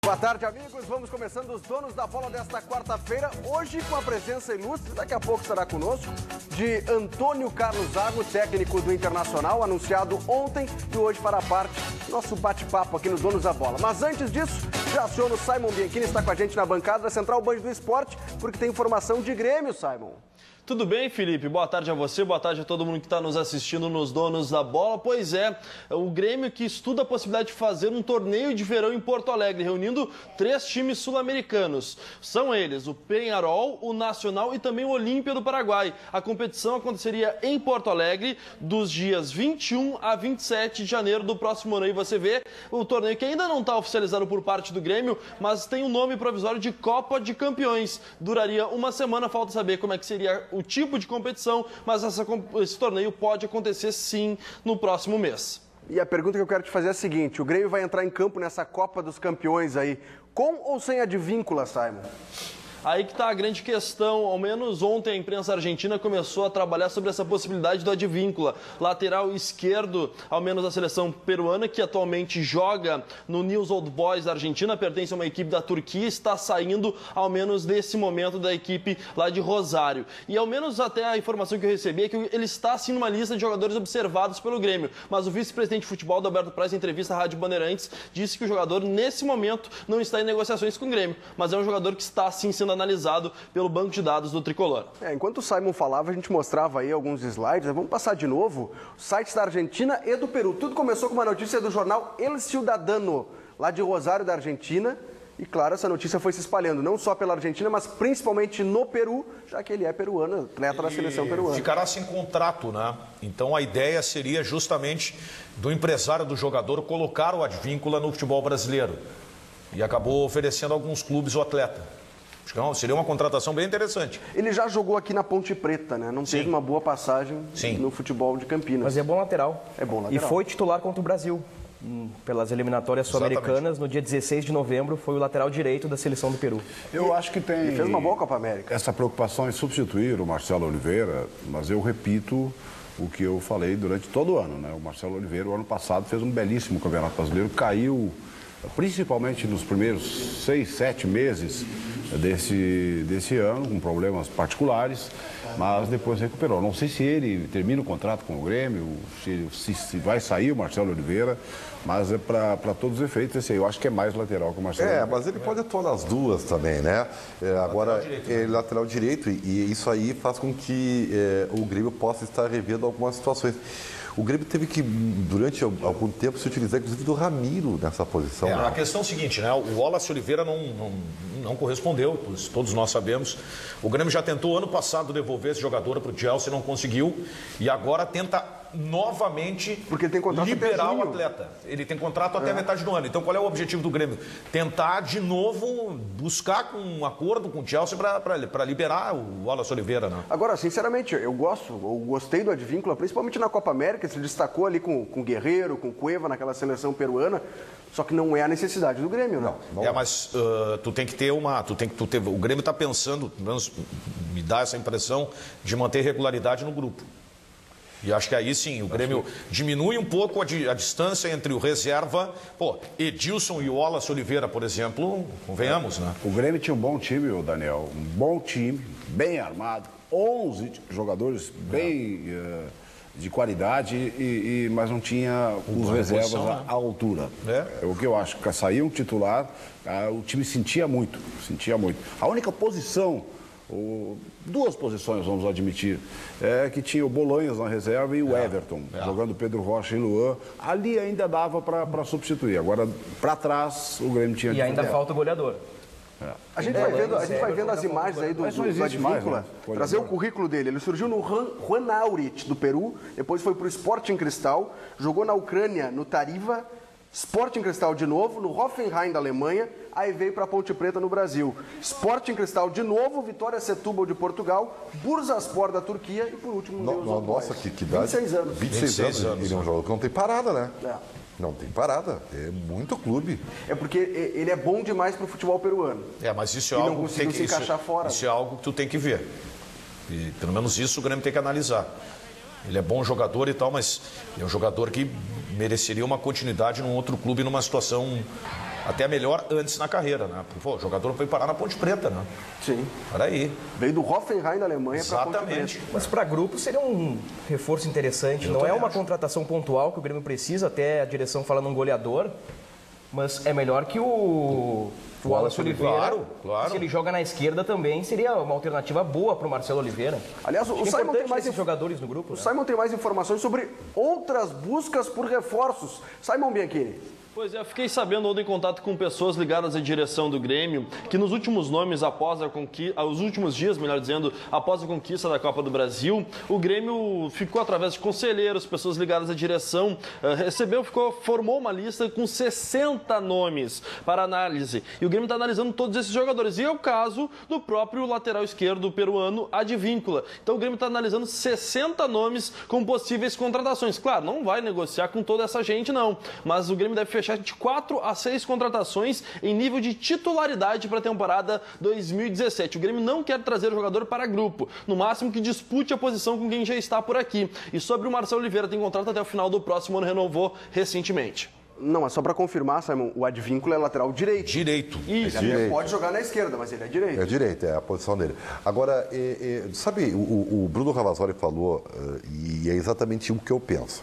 Boa tarde, amigos. Vamos começando os donos da bola desta quarta-feira. Hoje com a presença ilustre, daqui a pouco estará conosco, de Antônio Carlos Zago, técnico do Internacional, anunciado ontem e hoje fará parte do nosso bate-papo aqui no Donos da Bola. Mas antes disso, já aciono o Simon Bianchini, está com a gente na bancada da Central Band do Esporte, porque tem informação de Grêmio, Simon. Tudo bem, Felipe? Boa tarde a você, boa tarde a todo mundo que está nos assistindo nos Donos da Bola. Pois é, o Grêmio que estuda a possibilidade de fazer um torneio de verão em Porto Alegre, reunindo 3 times sul-americanos. São eles o Peñarol, o Nacional e também o Olímpia do Paraguai. A competição aconteceria em Porto Alegre dos dias 21 a 27 de janeiro do próximo ano. E você vê o torneio que ainda não está oficializado por parte do Grêmio, mas tem o nome provisório de Copa de Campeões. Duraria uma semana, falta saber como é que seria o tipo de competição, mas esse torneio pode acontecer sim no próximo mês. E a pergunta que eu quero te fazer é a seguinte: o Grêmio vai entrar em campo nessa Copa dos Campeões aí, com ou sem advíncula, Simon? Aí que está a grande questão. Ao menos ontem a imprensa argentina começou a trabalhar sobre essa possibilidade do advíncula. Lateral esquerdo, ao menos da seleção peruana, que atualmente joga no Newell's Old Boys da Argentina, pertence a uma equipe da Turquia, está saindo, ao menos nesse momento, da equipe lá de Rosário. E ao menos até a informação que eu recebi é que ele está sim numa lista de jogadores observados pelo Grêmio. Mas o vice-presidente de futebol, Alberto Praz, em entrevista à Rádio Bandeirantes, disse que o jogador, nesse momento, não está em negociações com o Grêmio, mas é um jogador que está sim sendo analisado pelo banco de dados do Tricolor. Enquanto o Simon falava, a gente mostrava aí alguns slides. Vamos passar de novo. Sites da Argentina e do Peru. Tudo começou com uma notícia do jornal El Ciudadano, lá de Rosário, da Argentina. E claro, essa notícia foi se espalhando, não só pela Argentina, mas principalmente no Peru, já que ele é peruano, atleta da seleção peruana. Ficará sem contrato, né? Então a ideia seria justamente do empresário do jogador colocar o advíncula no futebol brasileiro. E acabou oferecendo a alguns clubes o atleta. Seria uma contratação bem interessante. Ele já jogou aqui na Ponte Preta, né? Não teve uma boa passagem no futebol de Campinas. Mas é bom lateral. É bom lateral. E foi titular contra o Brasil. Pelas eliminatórias sul-americanas, no dia 16 de novembro, foi o lateral direito da seleção do Peru. Eu acho que tem... Ele fez uma boa Copa América. Essa preocupação em substituir o Marcelo Oliveira, mas eu repito o que eu falei durante todo o ano, né? O Marcelo Oliveira, o ano passado, fez um belíssimo Campeonato Brasileiro, caiu principalmente nos primeiros 6, 7 meses desse ano, com problemas particulares, mas depois recuperou. Não sei se ele termina o contrato com o Grêmio, se vai sair o Marcelo Oliveira, mas é para todos os efeitos esse aí. Eu acho que é mais lateral que o Marcelo Oliveira. Mas ele pode atuar nas duas também, né? Agora, é lateral direito, e isso aí faz com que o Grêmio possa estar revendo algumas situações. O Grêmio teve que, durante algum tempo, se utilizar, inclusive, do Ramiro nessa posição. A questão é o seguinte, né? O Wallace Oliveira não correspondeu, todos nós sabemos. O Grêmio já tentou ano passado devolver esse jogador para o Chelsea, não conseguiu. E agora tenta novamente porque ele tem contrato liberar o atleta. Ele tem contrato até metade do ano. Então qual é o objetivo do Grêmio? Tentar de novo buscar um acordo com o Chelsea para liberar o Wallace Oliveira, né? Agora, sinceramente, eu gostei do advíncula, principalmente na Copa América. Se destacou ali com o Guerreiro, com o Cueva naquela seleção peruana. Só que não é a necessidade do Grêmio, né? Não. Mas tu tem que ter o Grêmio está pensando, pelo menos me dá essa impressão, de manter regularidade no grupo. E acho que aí sim, o Grêmio diminui um pouco a distância entre o reserva. Edilson e o Wallace Oliveira, por exemplo, convenhamos, né? O Grêmio tinha um bom time, o Daniel. Um bom time, bem armado. 11 jogadores bem de qualidade, mas não tinha os reservas à altura. É o que eu acho. Saiu um titular, o time sentia muito. A única posição... duas posições, vamos admitir, que tinha o Bolanhos na reserva e o Everton, jogando Pedro Rocha e Luan. Ali ainda dava para substituir. Agora, para trás, o Grêmio tinha... E ainda falta o goleador. A gente vai vendo as imagens aí do advíncula, né? Trazer o currículo dele. Ele surgiu no Juan Aurich, do Peru, depois foi para o Sporting Cristal, jogou na Ucrânia, no Tariva, Sporting Cristal de novo, no Hoffenheim da Alemanha, aí veio para a Ponte Preta no Brasil. Sporting Cristal de novo, Vitória Setúbal de Portugal, Bursaspor da Turquia e por último... Nossa, que idade. 26 anos. 26 anos. Ele é um jogador que não tem parada, né? Não tem parada, é muito clube. É porque ele é bom demais para o futebol peruano. Mas isso é algo que tem que se encaixar fora. Isso é algo que tu tem que ver. E pelo menos isso o Grêmio tem que analisar. Ele é bom jogador e tal, mas é um jogador que mereceria uma continuidade num outro clube numa situação até melhor antes na carreira, né? Pô, o jogador foi parar na Ponte Preta, né? Sim. Olha aí. Veio do Hoffenheim da Alemanha para a Ponte Preta. Exatamente. Mas para grupo seria um reforço interessante. Não é uma contratação pontual que o Grêmio precisa, até a direção fala num goleador, mas é melhor que o Wallace Oliveira. Claro. Se ele joga na esquerda também, seria uma alternativa boa para o Marcelo Oliveira. Aliás, o Simon tem mais jogadores no grupo. O Simon tem mais informações sobre outras buscas por reforços. Simon Bianchini. Pois é, eu fiquei sabendo ontem em contato com pessoas ligadas à direção do Grêmio que nos últimos os últimos dias, melhor dizendo, após a conquista da Copa do Brasil, o Grêmio ficou através de conselheiros, pessoas ligadas à direção, formou uma lista com 60 nomes para análise. E o Grêmio está analisando todos esses jogadores. E é o caso do próprio lateral esquerdo peruano Advíncula. Então o Grêmio está analisando 60 nomes com possíveis contratações. Claro, não vai negociar com toda essa gente, não. Mas o Grêmio deve fechar de 4 a 6 contratações em nível de titularidade para a temporada 2017. O Grêmio não quer trazer o jogador para grupo, no máximo que dispute a posição com quem já está por aqui. E sobre o Marcelo Oliveira, tem contrato até o final do próximo ano, renovou recentemente. Não, é só para confirmar, Simon, o Advíncula é lateral direito. Direito. Isso. Ele pode jogar na esquerda, mas ele é direito. É direito, é a posição dele. Agora, sabe, o Bruno Ravazoli falou, e é exatamente o que eu penso.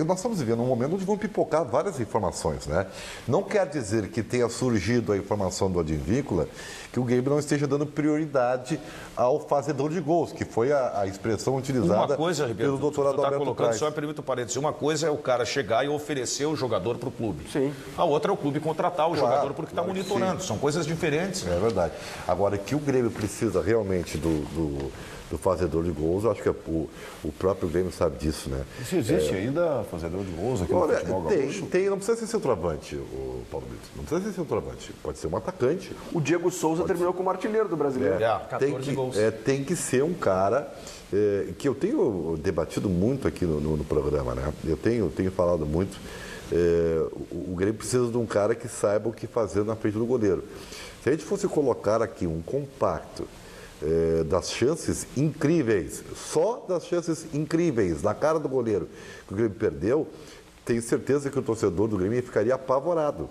Nós estamos vivendo um momento onde vão pipocar várias informações, né? Não quer dizer que tenha surgido a informação do Advíncula que o Grêmio não esteja dando prioridade ao fazedor de gols, que foi a expressão utilizada pelo doutorado Alberto Praz. Só me permite um parênteses. Uma coisa é o cara chegar e oferecer o jogador para o clube. Sim. A outra é o clube contratar o jogador porque está monitorando. São coisas diferentes. É verdade. Agora, que o Grêmio precisa realmente do fazedor de gols, eu acho que o próprio Grêmio sabe disso, né? Isso existe ainda, fazedor de gols aqui no futebol gaúcho? Tem, não precisa ser centroavante, o Paulo Brito. Não precisa ser centroavante, pode ser um atacante. O Diego Souza terminou como artilheiro do Brasileiro. 14 gols. Tem que ser um cara que eu tenho debatido muito aqui no programa, né? Eu tenho falado muito. O Grêmio precisa de um cara que saiba o que fazer na frente do goleiro. Se a gente fosse colocar aqui um compacto das chances incríveis, só das chances incríveis na cara do goleiro que o Grêmio perdeu, tenho certeza que o torcedor do Grêmio ficaria apavorado.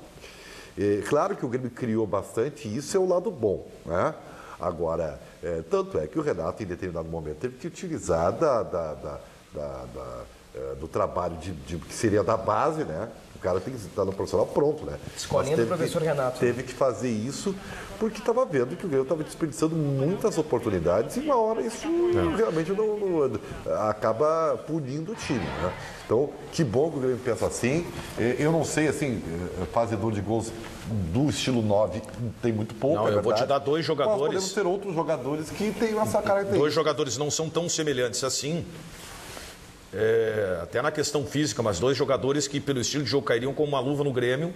Claro que o Grêmio criou bastante e isso é o lado bom, né? Agora, tanto é que o Renato, em determinado momento, teve que utilizar do trabalho que seria da base, né? O cara tem que estar no profissional pronto, né? Escolinha do professor Renato. Teve que fazer isso porque estava vendo que o Grêmio estava desperdiçando muitas oportunidades e uma hora isso realmente não acaba punindo o time, né? Então, que bom que o Grêmio pensa assim. Eu não sei, assim, fazedor de gols do estilo 9 tem muito pouco. Não, eu vou te dar 2 jogadores. Nós podemos ter outros jogadores que têm essa característica. 2 jogadores não são tão semelhantes assim. Até na questão física, mas 2 jogadores que pelo estilo de jogo cairiam como uma luva no Grêmio.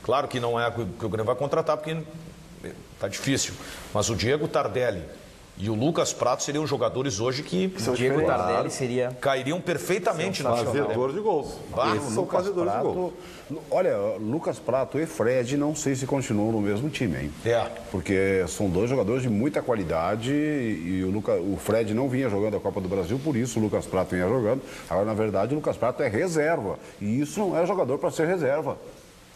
Claro que não é que o Grêmio vai contratar porque está difícil, mas o Diego Tardelli e o Lucas Prato seriam jogadores hoje que o Diego Tardelli seria cairiam perfeitamente na fazedor de gols. São fazedores de gols. Olha, Lucas Prato e Fred não sei se continuam no mesmo time, hein? Porque são 2 jogadores de muita qualidade e o Fred não vinha jogando a Copa do Brasil, por isso o Lucas Prato vinha jogando. Agora, na verdade, o Lucas Prato é reserva e isso não é jogador para ser reserva.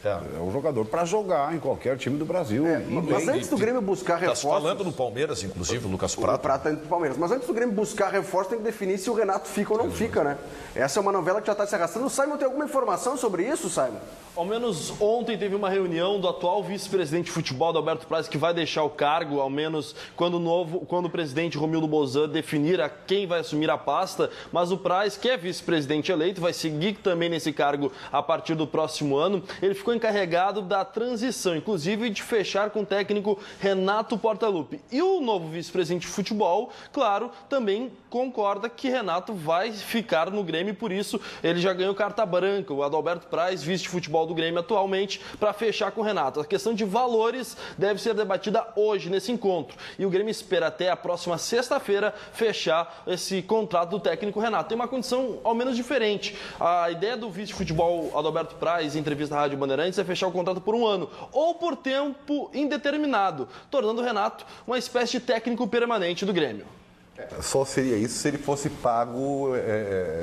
É um jogador para jogar em qualquer time do Brasil. Mas antes do Grêmio buscar reforços... Está falando no Palmeiras, inclusive, o Lucas Prato. O Prato é do Palmeiras. Mas antes do Grêmio buscar reforço, tem que definir se o Renato fica ou não fica, né? Essa é uma novela que já está se arrastando. O Simon tem alguma informação sobre isso, Simon? Ao menos ontem teve uma reunião do atual vice-presidente de futebol, do Alberto Praz, que vai deixar o cargo, ao menos quando o presidente Romildo Bolzan definir a quem vai assumir a pasta. Mas o Praz, que é vice-presidente eleito, vai seguir também nesse cargo a partir do próximo ano. Ele ficou encarregado da transição, inclusive de fechar com o técnico Renato Portaluppi. E o novo vice-presidente de futebol, claro, também concorda que Renato vai ficar no Grêmio e por isso ele já ganhou carta branca, o Adalberto Praz, vice de futebol do Grêmio atualmente, para fechar com o Renato. A questão de valores deve ser debatida hoje nesse encontro e o Grêmio espera até a próxima sexta-feira fechar esse contrato do técnico Renato. Tem uma condição ao menos diferente. A ideia do vice de futebol Adalberto Praz, em entrevista à Rádio Bandeirantes, é fechar o contrato por 1 ano ou por tempo indeterminado, tornando o Renato uma espécie de técnico permanente do Grêmio. Só seria isso se ele fosse pago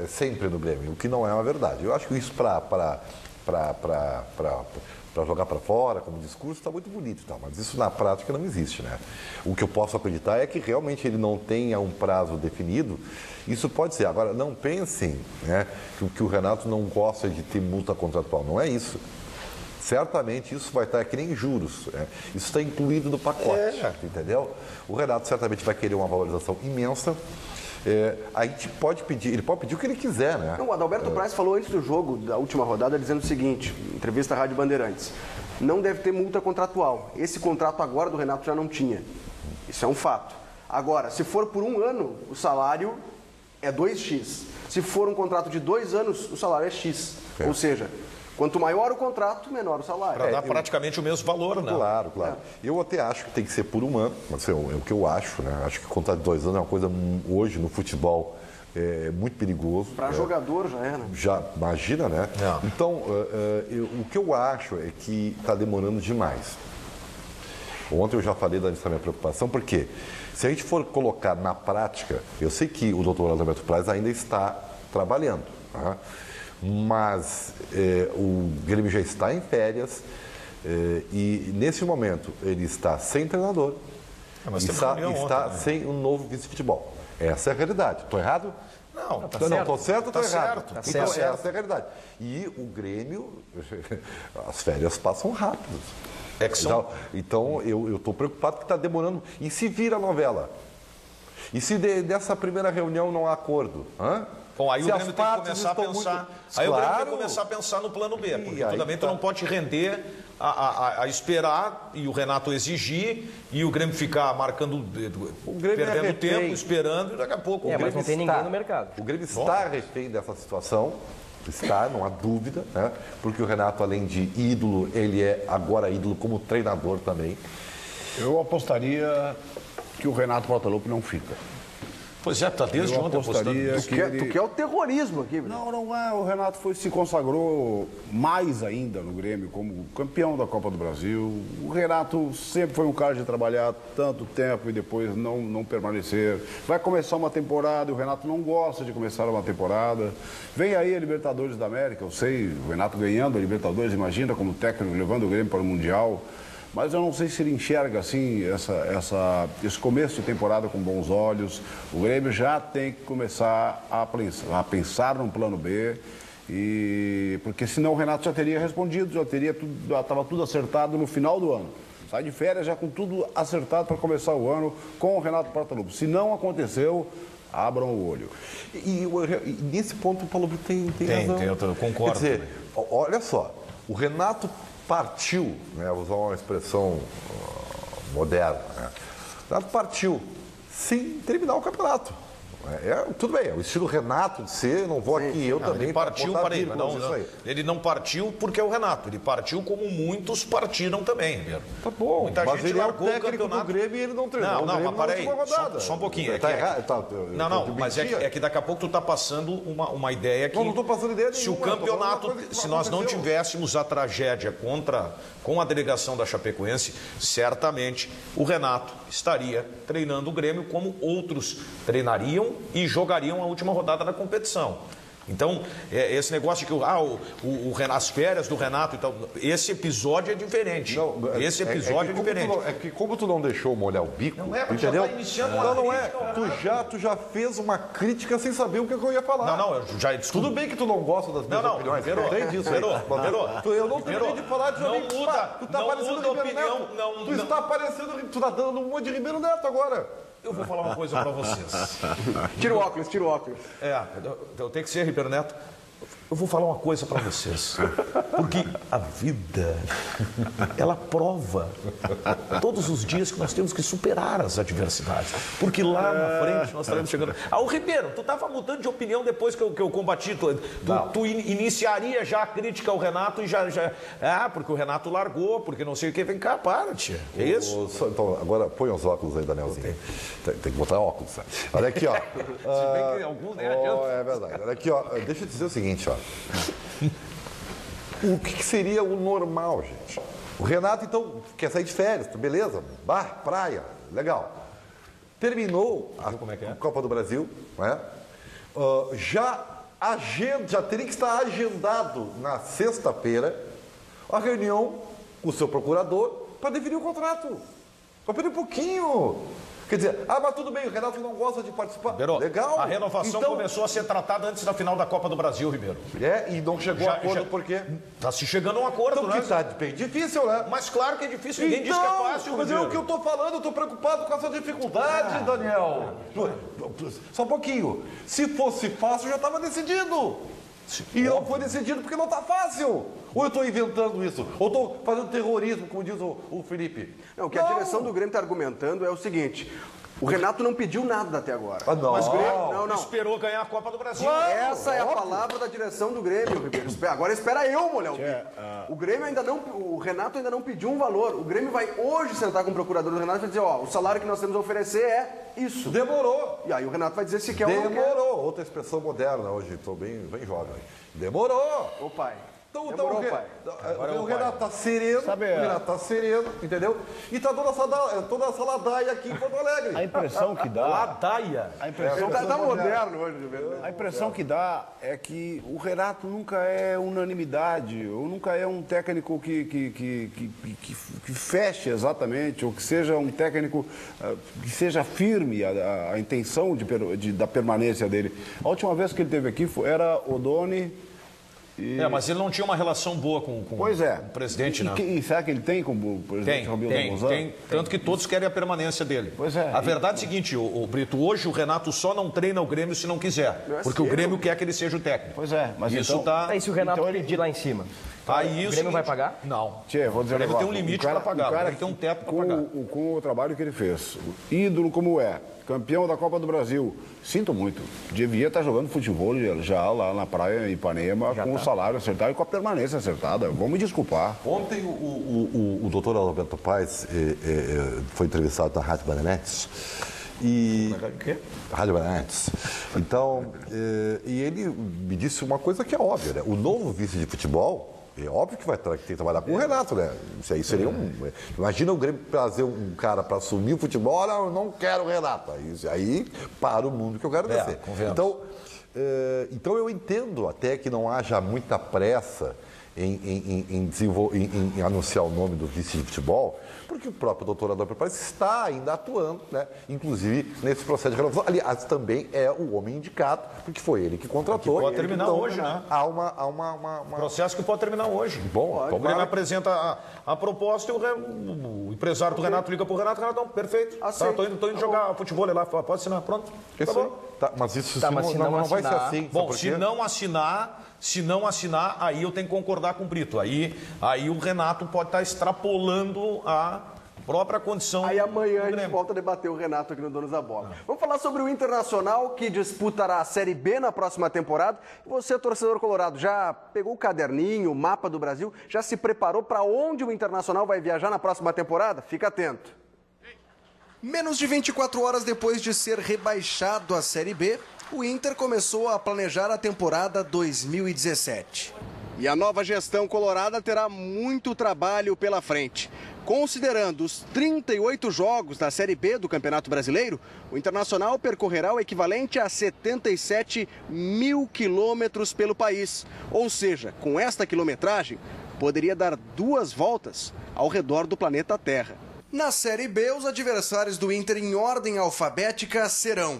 sempre no Grêmio, o que não é uma verdade. Eu acho que isso para para jogar para fora, como discurso, está muito bonito, tá? Mas isso na prática não existe, né? O que eu posso acreditar é que realmente ele não tenha um prazo definido. Isso pode ser. Agora, não pensem, né, que o Renato não gosta de ter multa contratual. Não é isso. Certamente isso vai estar que nem juros. Né? Isso está incluído no pacote, entendeu? O Renato certamente vai querer uma valorização imensa. A gente pode pedir, ele pode pedir o que ele quiser, né? Não, o Adalberto Braz falou antes do jogo, da última rodada, dizendo o seguinte, entrevista à Rádio Bandeirantes, não deve ter multa contratual. Esse contrato agora do Renato já não tinha. Isso é um fato. Agora, se for por 1 ano, o salário é 2x. Se for um contrato de 2 anos, o salário é x. Ou seja, quanto maior o contrato, menor o salário. Para dar praticamente o mesmo valor, né? Claro. Eu até acho que tem que ser por 1 ano, mas é o que eu acho, né? Acho que o contrato de 2 anos é uma coisa, hoje no futebol, muito perigoso. Para jogador já é, né? Já, imagina, né? Então, o que eu acho é que está demorando demais. Ontem eu já falei dessa minha preocupação, porque se a gente for colocar na prática, eu sei que o doutor Adalberto Braz ainda está trabalhando, tá? Mas o Grêmio já está em férias e nesse momento ele está sem treinador, está sem um novo vice-futebol. Essa é a realidade. Estou errado? Não, estou certo ou estou errado? Tá então, certo. essa é a realidade. E o Grêmio, as férias passam rápido. Então eu estou preocupado que está demorando. E se vira a novela? E se dessa primeira reunião não há acordo? Bom, aí o Grêmio tem que começar a pensar. Aí o Grêmio tem que começar a pensar no plano B, porque tu também tu não pode te render a esperar e o Renato exigir e o Grêmio ficar marcando, perdendo tempo, esperando e daqui a pouco. Mas não tem ninguém no mercado. O Grêmio está refém dessa situação. Está, não há dúvida, né? Porque o Renato, além de ídolo, ele é agora ídolo como treinador também. Eu apostaria que o Renato Portaluppi não fica. Pois é, está desde ontem apostando. Tu quer o terrorismo aqui, Bruno? Não é. O Renato se consagrou mais ainda no Grêmio como campeão da Copa do Brasil. O Renato sempre foi um cara de trabalhar tanto tempo e depois não permanecer. Vai começar uma temporada e o Renato não gosta de começar uma temporada. Vem aí a Libertadores da América, eu sei, o Renato ganhando a Libertadores, imagina como técnico levando o Grêmio para o Mundial. Mas eu não sei se ele enxerga assim esse começo de temporada com bons olhos. O Grêmio já tem que começar a pensar num plano B, porque senão o Renato já teria respondido, já estava tudo acertado no final do ano. Sai de férias já com tudo acertado para começar o ano com o Renato Portaluppi. Se não aconteceu, abram o olho. E nesse ponto o Paulo tem razão. Eu concordo. Quer dizer, olha só, o Renato partiu, né, vou usar uma expressão moderna, né? O Renato partiu sem terminar o campeonato. Tudo bem, é o estilo Renato de ser, não vou aqui, eu também. Ele partiu, ele não partiu porque é o Renato, ele partiu como muitos partiram também, Ribeiro. Tá bom, muita mas gente ele largou é o técnico do Grêmio e ele não treinou. Mas peraí, só um pouquinho. Mas é que daqui a pouco tu tá passando uma ideia que... Não estou passando ideia nenhuma. Se o campeonato, se nós não tivéssemos a tragédia com a delegação da Chapecoense, certamente o Renato estaria treinando o Grêmio como outros treinariam e jogariam a última rodada da competição. Então, esse negócio de que as férias do Renato e tal, esse episódio é diferente. Esse episódio é diferente. É que como tu não deixou molhar o bico, não é, entendeu? Já tá iniciando uma crítica, tu já fez uma crítica sem saber o que eu ia falar. Tudo bem que tu não gosta das minhas opiniões. Tem disso aí. Eu não terminei de falar de não muda, tu tá parecendo Ribeiro Neto. Tu está parecendo, tu tá dando um monte de Ribeiro Neto agora. Eu vou falar uma coisa para vocês. Tira o óculos. Eu tenho que ser, Ribeiro Neto. Eu vou falar uma coisa para vocês. Porque a vida, ela prova todos os dias que nós temos que superar as adversidades. Porque lá na frente nós estaremos chegando. O Ribeiro, tu estava mudando de opinião depois que eu combati. Tu iniciaria já a crítica ao Renato e já. Porque o Renato largou, porque não sei o que. Vem cá, para, tia. É isso? Então, agora põe os óculos aí, Danielzinho. Tem que botar óculos. Olha aqui, ó. Se bem que alguns nem adianta. É verdade. Olha aqui, ó. Deixa eu dizer o seguinte, ó. O que seria o normal, gente? O Renato, então, quer sair de férias, beleza? Bar, praia, legal. Terminou a Copa do Brasil, né? Já teria que estar agendado na sexta-feira a reunião com o seu procurador para definir o contrato. Só pediu um pouquinho. Quer dizer, mas tudo bem, o Renato não gosta de participar. Ribeiro, legal. A renovação então, começou a ser tratada antes da final da Copa do Brasil, Ribeiro. E não chegou a acordo por quê? Está se chegando a um acordo, então, né? Tá bem difícil, né? Mas claro que é difícil, ninguém diz que é fácil, mas Ribeiro. é o que eu estou falando, eu estou preocupado com essa dificuldade, Daniel. Só um pouquinho. Se fosse fácil, já estava decidido. E não foi decidido porque não está fácil. Ou eu estou inventando isso, ou estou fazendo terrorismo, como diz o Felipe. Não, o que a direção do Grêmio está argumentando é o seguinte: o Renato não pediu nada até agora. Não. Mas o Grêmio, não. Esperou ganhar a Copa do Brasil. Essa é a palavra da direção do Grêmio, Ribeiro. Agora espera eu molhar o bico. O Grêmio ainda não, o Renato ainda não pediu um valor. O Grêmio vai hoje sentar com o procurador do Renato e vai dizer, o salário que nós temos a oferecer é isso. Demorou. E aí o Renato vai dizer se quer ou não quer. Demorou. Outra expressão moderna hoje, estou bem jovem. Demorou. Ô pai. Então o Renato está sereno, Sabe, o Renato está sereno, entendeu? E está toda essa ladaia aqui em Porto Alegre. A impressão que dá... Ladaia? A impressão, Tá moderno hoje, Ribeiro. a impressão que dá é que o Renato nunca é unanimidade, ou nunca é um técnico que feche exatamente, ou que seja um técnico que seja firme a intenção da permanência dele. A última vez que ele esteve aqui era Odoni... Mas ele não tinha uma relação boa com o presidente, né? E será que ele tem com o presidente Romildo Bolzano? Tem. Tanto que todos querem a permanência dele. Pois é. A verdade é o seguinte, o Brito, hoje o Renato só não treina o Grêmio se não quiser. Porque o Grêmio quer que ele seja o técnico. Pois é, mas isso então... tá... E se o Renato pedir lá em cima? Aí o Grêmio vai pagar? Não. Vou dizer o Grêmio tem um limite para pagar, tem que ter um teto para pagar. Com o trabalho que ele fez, ídolo como campeão da Copa do Brasil, sinto muito, devia estar jogando futebol já lá na praia em Ipanema, com o salário acertado e com a permanência acertada. Vamos me desculpar. Ontem o doutor Alberto Paes foi entrevistado na Rádio Bandeirantes. Rádio Bandeirantes. Então, e ele me disse uma coisa que é óbvia, né? O novo vice de futebol, é óbvio que vai ter que trabalhar com o Renato, né? Isso aí seria Imagina o Grêmio trazer um cara para assumir o futebol, olha, eu não quero o Renato. Aí para o mundo que eu quero descer. Então eu entendo até que não haja muita pressa em anunciar o nome do vice de futebol, porque o próprio doutor Alberto Paes está ainda atuando, né? Inclusive nesse processo de renovação. Aliás, também é o homem indicado, porque foi ele que contratou. Que pode terminar hoje, né? Há uma... Processo que pode terminar hoje. Bom, o Grêmio apresenta a proposta e o empresário do Renato liga para o Renato, não, perfeito. Estou indo jogar futebol lá, pode assinar, pronto. Isso aí. Mas isso não vai ser assim. Bom, se não assinar, aí eu tenho que concordar com o Brito. Aí o Renato pode estar extrapolando a própria condição. Aí amanhã a gente volta a debater o Renato aqui no Donos da Bola. Vamos falar sobre o Internacional, que disputará a Série B na próxima temporada. E você, torcedor colorado, já pegou o caderninho, o mapa do Brasil? Já se preparou para onde o Internacional vai viajar na próxima temporada? Fica atento. Menos de 24 horas depois de ser rebaixado à Série B, o Inter começou a planejar a temporada 2017. E a nova gestão colorada terá muito trabalho pela frente. Considerando os 38 jogos da Série B do Campeonato Brasileiro, o Internacional percorrerá o equivalente a 77 mil quilômetros pelo país. Ou seja, com esta quilometragem, poderia dar 2 voltas ao redor do planeta Terra. Na Série B, os adversários do Inter em ordem alfabética serão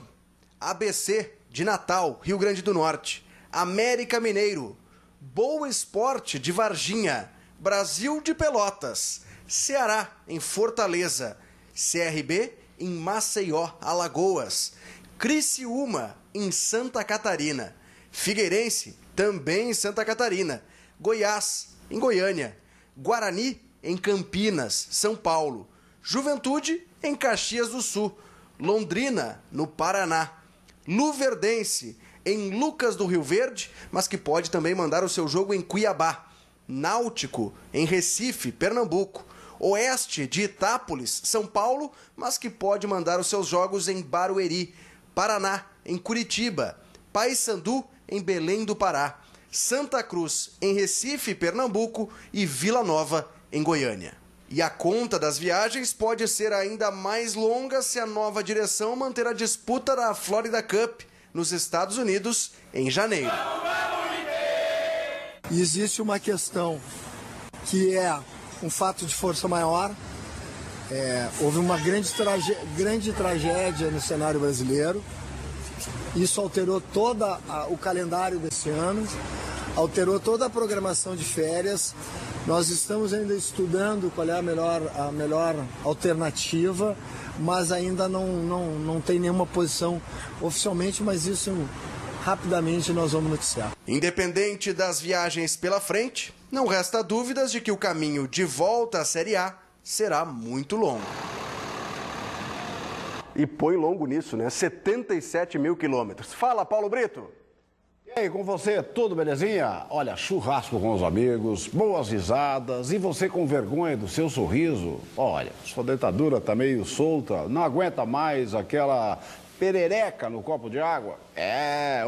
ABC de Natal, Rio Grande do Norte, América Mineiro, Boa Esporte de Varginha, Brasil de Pelotas, Ceará em Fortaleza, CRB em Maceió, Alagoas, Criciúma em Santa Catarina, Figueirense também em Santa Catarina, Goiás em Goiânia, Guarani em Campinas, São Paulo, Juventude em Caxias do Sul, Londrina no Paraná, Luverdense em Lucas do Rio Verde, mas que pode também mandar o seu jogo em Cuiabá, Náutico em Recife, Pernambuco, Oeste de Itápolis, São Paulo, mas que pode mandar os seus jogos em Barueri, Paraná em Curitiba, Paysandu em Belém do Pará, Santa Cruz em Recife, Pernambuco e Vila Nova em Goiânia. E a conta das viagens pode ser ainda mais longa se a nova direção manter a disputa da Florida Cup nos Estados Unidos em janeiro. E existe uma questão que é um fato de força maior. Houve uma grande tragédia no cenário brasileiro. Isso alterou todo o calendário desse ano, alterou toda a programação de férias. Nós estamos ainda estudando qual é a melhor alternativa, mas ainda não tem nenhuma posição oficialmente, mas isso rapidamente nós vamos noticiar. Independente das viagens pela frente, não resta dúvidas de que o caminho de volta à Série A será muito longo. E põe longo nisso, né? 77 mil quilômetros. Fala, Paulo Brito. E aí, com você, tudo belezinha? Olha, churrasco com os amigos, boas risadas e você com vergonha do seu sorriso. Olha, sua dentadura tá meio solta, não aguenta mais aquela perereca no copo de água.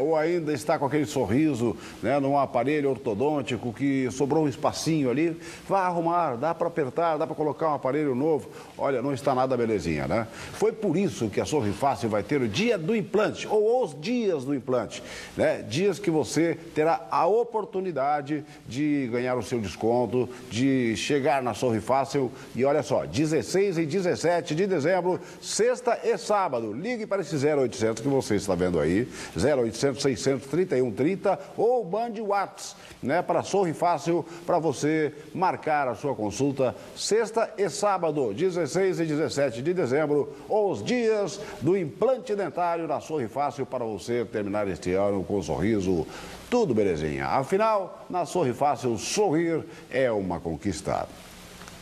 Ou ainda está com aquele sorriso, né, num aparelho ortodôntico que sobrou um espacinho ali. Vá arrumar, dá para apertar, dá para colocar um aparelho novo. Olha, não está nada belezinha, né? Foi por isso que a Sorri Fácil vai ter o dia do implante, ou os dias do implante, né? Dias que você terá a oportunidade de ganhar o seu desconto, de chegar na Sorri Fácil. E olha só, 16 e 17 de dezembro, sexta e sábado. Ligue para esse 0800 que você está vendo aí, 0800 631 30 ou mande o WhatsApp, né, para Sorri Fácil, para você marcar a sua consulta sexta e sábado, 16 e 17 de dezembro, os dias do implante dentário na Sorri Fácil, para você terminar este ano com um sorriso tudo belezinha. Afinal, na Sorri Fácil, sorrir é uma conquista.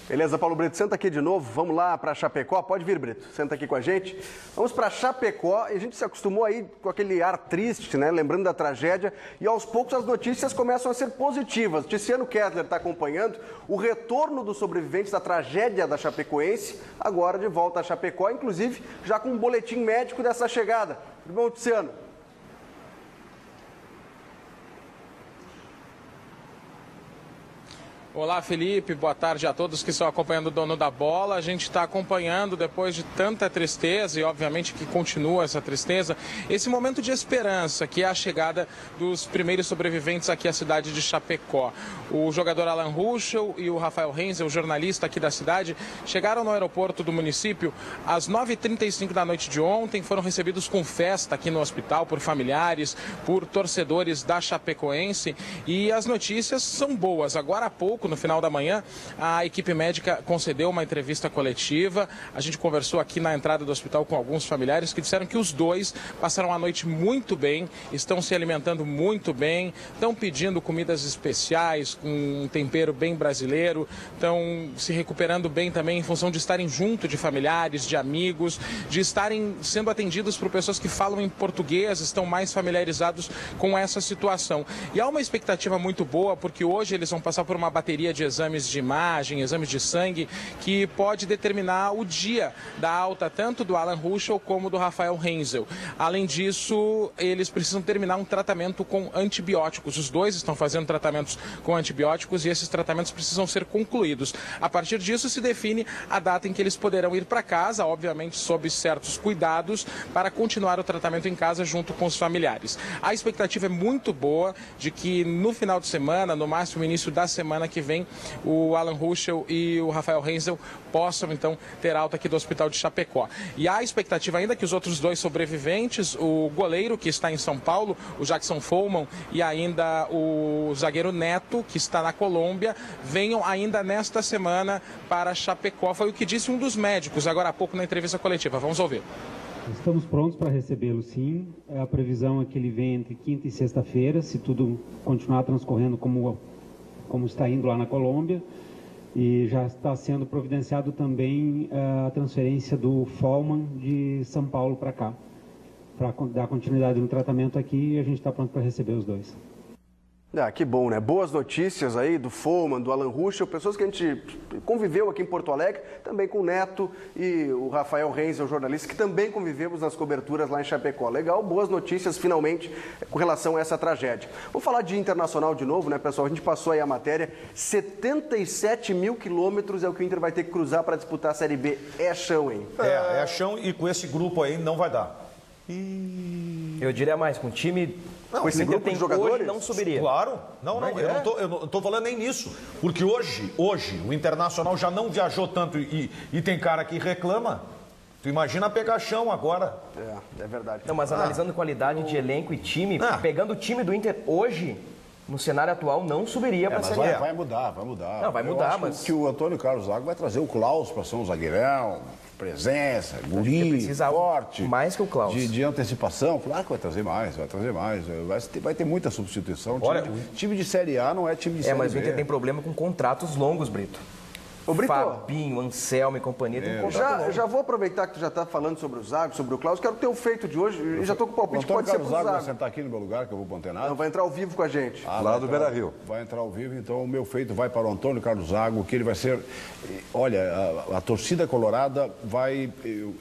Beleza, Paulo Brito, senta aqui de novo, vamos lá para Chapecó, pode vir, Brito, senta aqui com a gente. Vamos para Chapecó e a gente se acostumou aí com aquele ar triste, né, lembrando da tragédia, e aos poucos as notícias começam a ser positivas. Tiziano Kessler está acompanhando o retorno dos sobreviventes da tragédia da Chapecoense, agora de volta a Chapecó, inclusive já com um boletim médico dessa chegada. Tudo bom, Tiziano? Olá, Felipe, boa tarde a todos que estão acompanhando o Dono da Bola. A gente está acompanhando, depois de tanta tristeza, e obviamente que continua essa tristeza, esse momento de esperança, que é a chegada dos primeiros sobreviventes aqui à cidade de Chapecó. O jogador Alan Ruschel e o Rafael Renzel, o jornalista aqui da cidade, chegaram no aeroporto do município às 9h35 da noite de ontem, foram recebidos com festa aqui no hospital por familiares, por torcedores da Chapecoense, e as notícias são boas. Agora há pouco, no final da manhã, a equipe médica concedeu uma entrevista coletiva. A gente conversou aqui na entrada do hospital com alguns familiares que disseram que os dois passaram a noite muito bem, estão se alimentando muito bem, estão pedindo comidas especiais, com um tempero bem brasileiro, estão se recuperando bem também em função de estarem junto de familiares, de amigos, de estarem sendo atendidos por pessoas que falam em português, estão mais familiarizados com essa situação. E há uma expectativa muito boa, porque hoje eles vão passar por uma bateria de exames de imagem, exames de sangue, que pode determinar o dia da alta tanto do Alan Ruschel como do Rafael Renzel. Além disso, eles precisam terminar um tratamento com antibióticos. Os dois estão fazendo tratamentos com antibióticos e esses tratamentos precisam ser concluídos. A partir disso se define a data em que eles poderão ir para casa, obviamente sob certos cuidados, para continuar o tratamento em casa junto com os familiares. A expectativa é muito boa de que no final de semana, no máximo início da semana que vem, o Alan Ruschel e o Rafael Renzel possam então ter alta aqui do hospital de Chapecó. E há a expectativa ainda que os outros dois sobreviventes, o goleiro que está em São Paulo, o Jackson Follman, e ainda o zagueiro Neto, que está na Colômbia, venham ainda nesta semana para Chapecó. Foi o que disse um dos médicos agora há pouco na entrevista coletiva. Vamos ouvir. Estamos prontos para recebê-lo, sim. A previsão é que ele venha entre quinta e sexta-feira, se tudo continuar transcorrendo como está indo lá na Colômbia, e já está sendo providenciado também a transferência do Follman de São Paulo para cá, para dar continuidade no tratamento aqui, e a gente está pronto para receber os dois. Que bom, né? Boas notícias aí do Follman, do Alan Ruschel, pessoas que a gente conviveu aqui em Porto Alegre, também com o Neto e o Rafael Renzel, jornalista, que também convivemos nas coberturas lá em Chapecó. Legal, boas notícias finalmente com relação a essa tragédia. Vamos falar de internacional de novo, né, pessoal? A gente passou aí a matéria, 77 mil quilômetros é o que o Inter vai ter que cruzar para disputar a Série B. É chão, hein? É chão, e com esse grupo aí não vai dar. que... Eu diria mais, com o time... Com esse grupo de jogadores? Hoje não subiria. Claro. Não, eu não tô falando nem nisso. Porque hoje o Internacional já não viajou tanto e tem cara que reclama. Tu imagina pegar chão agora. É verdade. Não, mas analisando qualidade de elenco e time, pegando o time do Inter hoje, no cenário atual, não subiria para a Série A. Vai mudar. Não, vai mudar, mas... que o Antônio Carlos Zago vai trazer o Klaus para ser um zagueirão, presença, guri, forte. Mais que o Klaus. De antecipação, claro que vai trazer mais. Vai ter muita substituição. Time de Série A não é time de Série B. Mas o Inter tem problema com contratos longos, Brito. Ô, Brito, Fabinho, Anselmo e companhia tem contrato. Já vou aproveitar que tu já está falando sobre o Zago, sobre o Klaus. Quero ter o feito de hoje. E já estou com o palpite que pode ser pro Zago. Vai sentar aqui no meu lugar, que eu vou pro Antenado. Não, vai entrar ao vivo com a gente. Lá do Beira-Rio. Vai entrar ao vivo, então o meu feito vai para o Antônio Carlos Zago, que ele vai ser... Olha, a torcida colorada vai...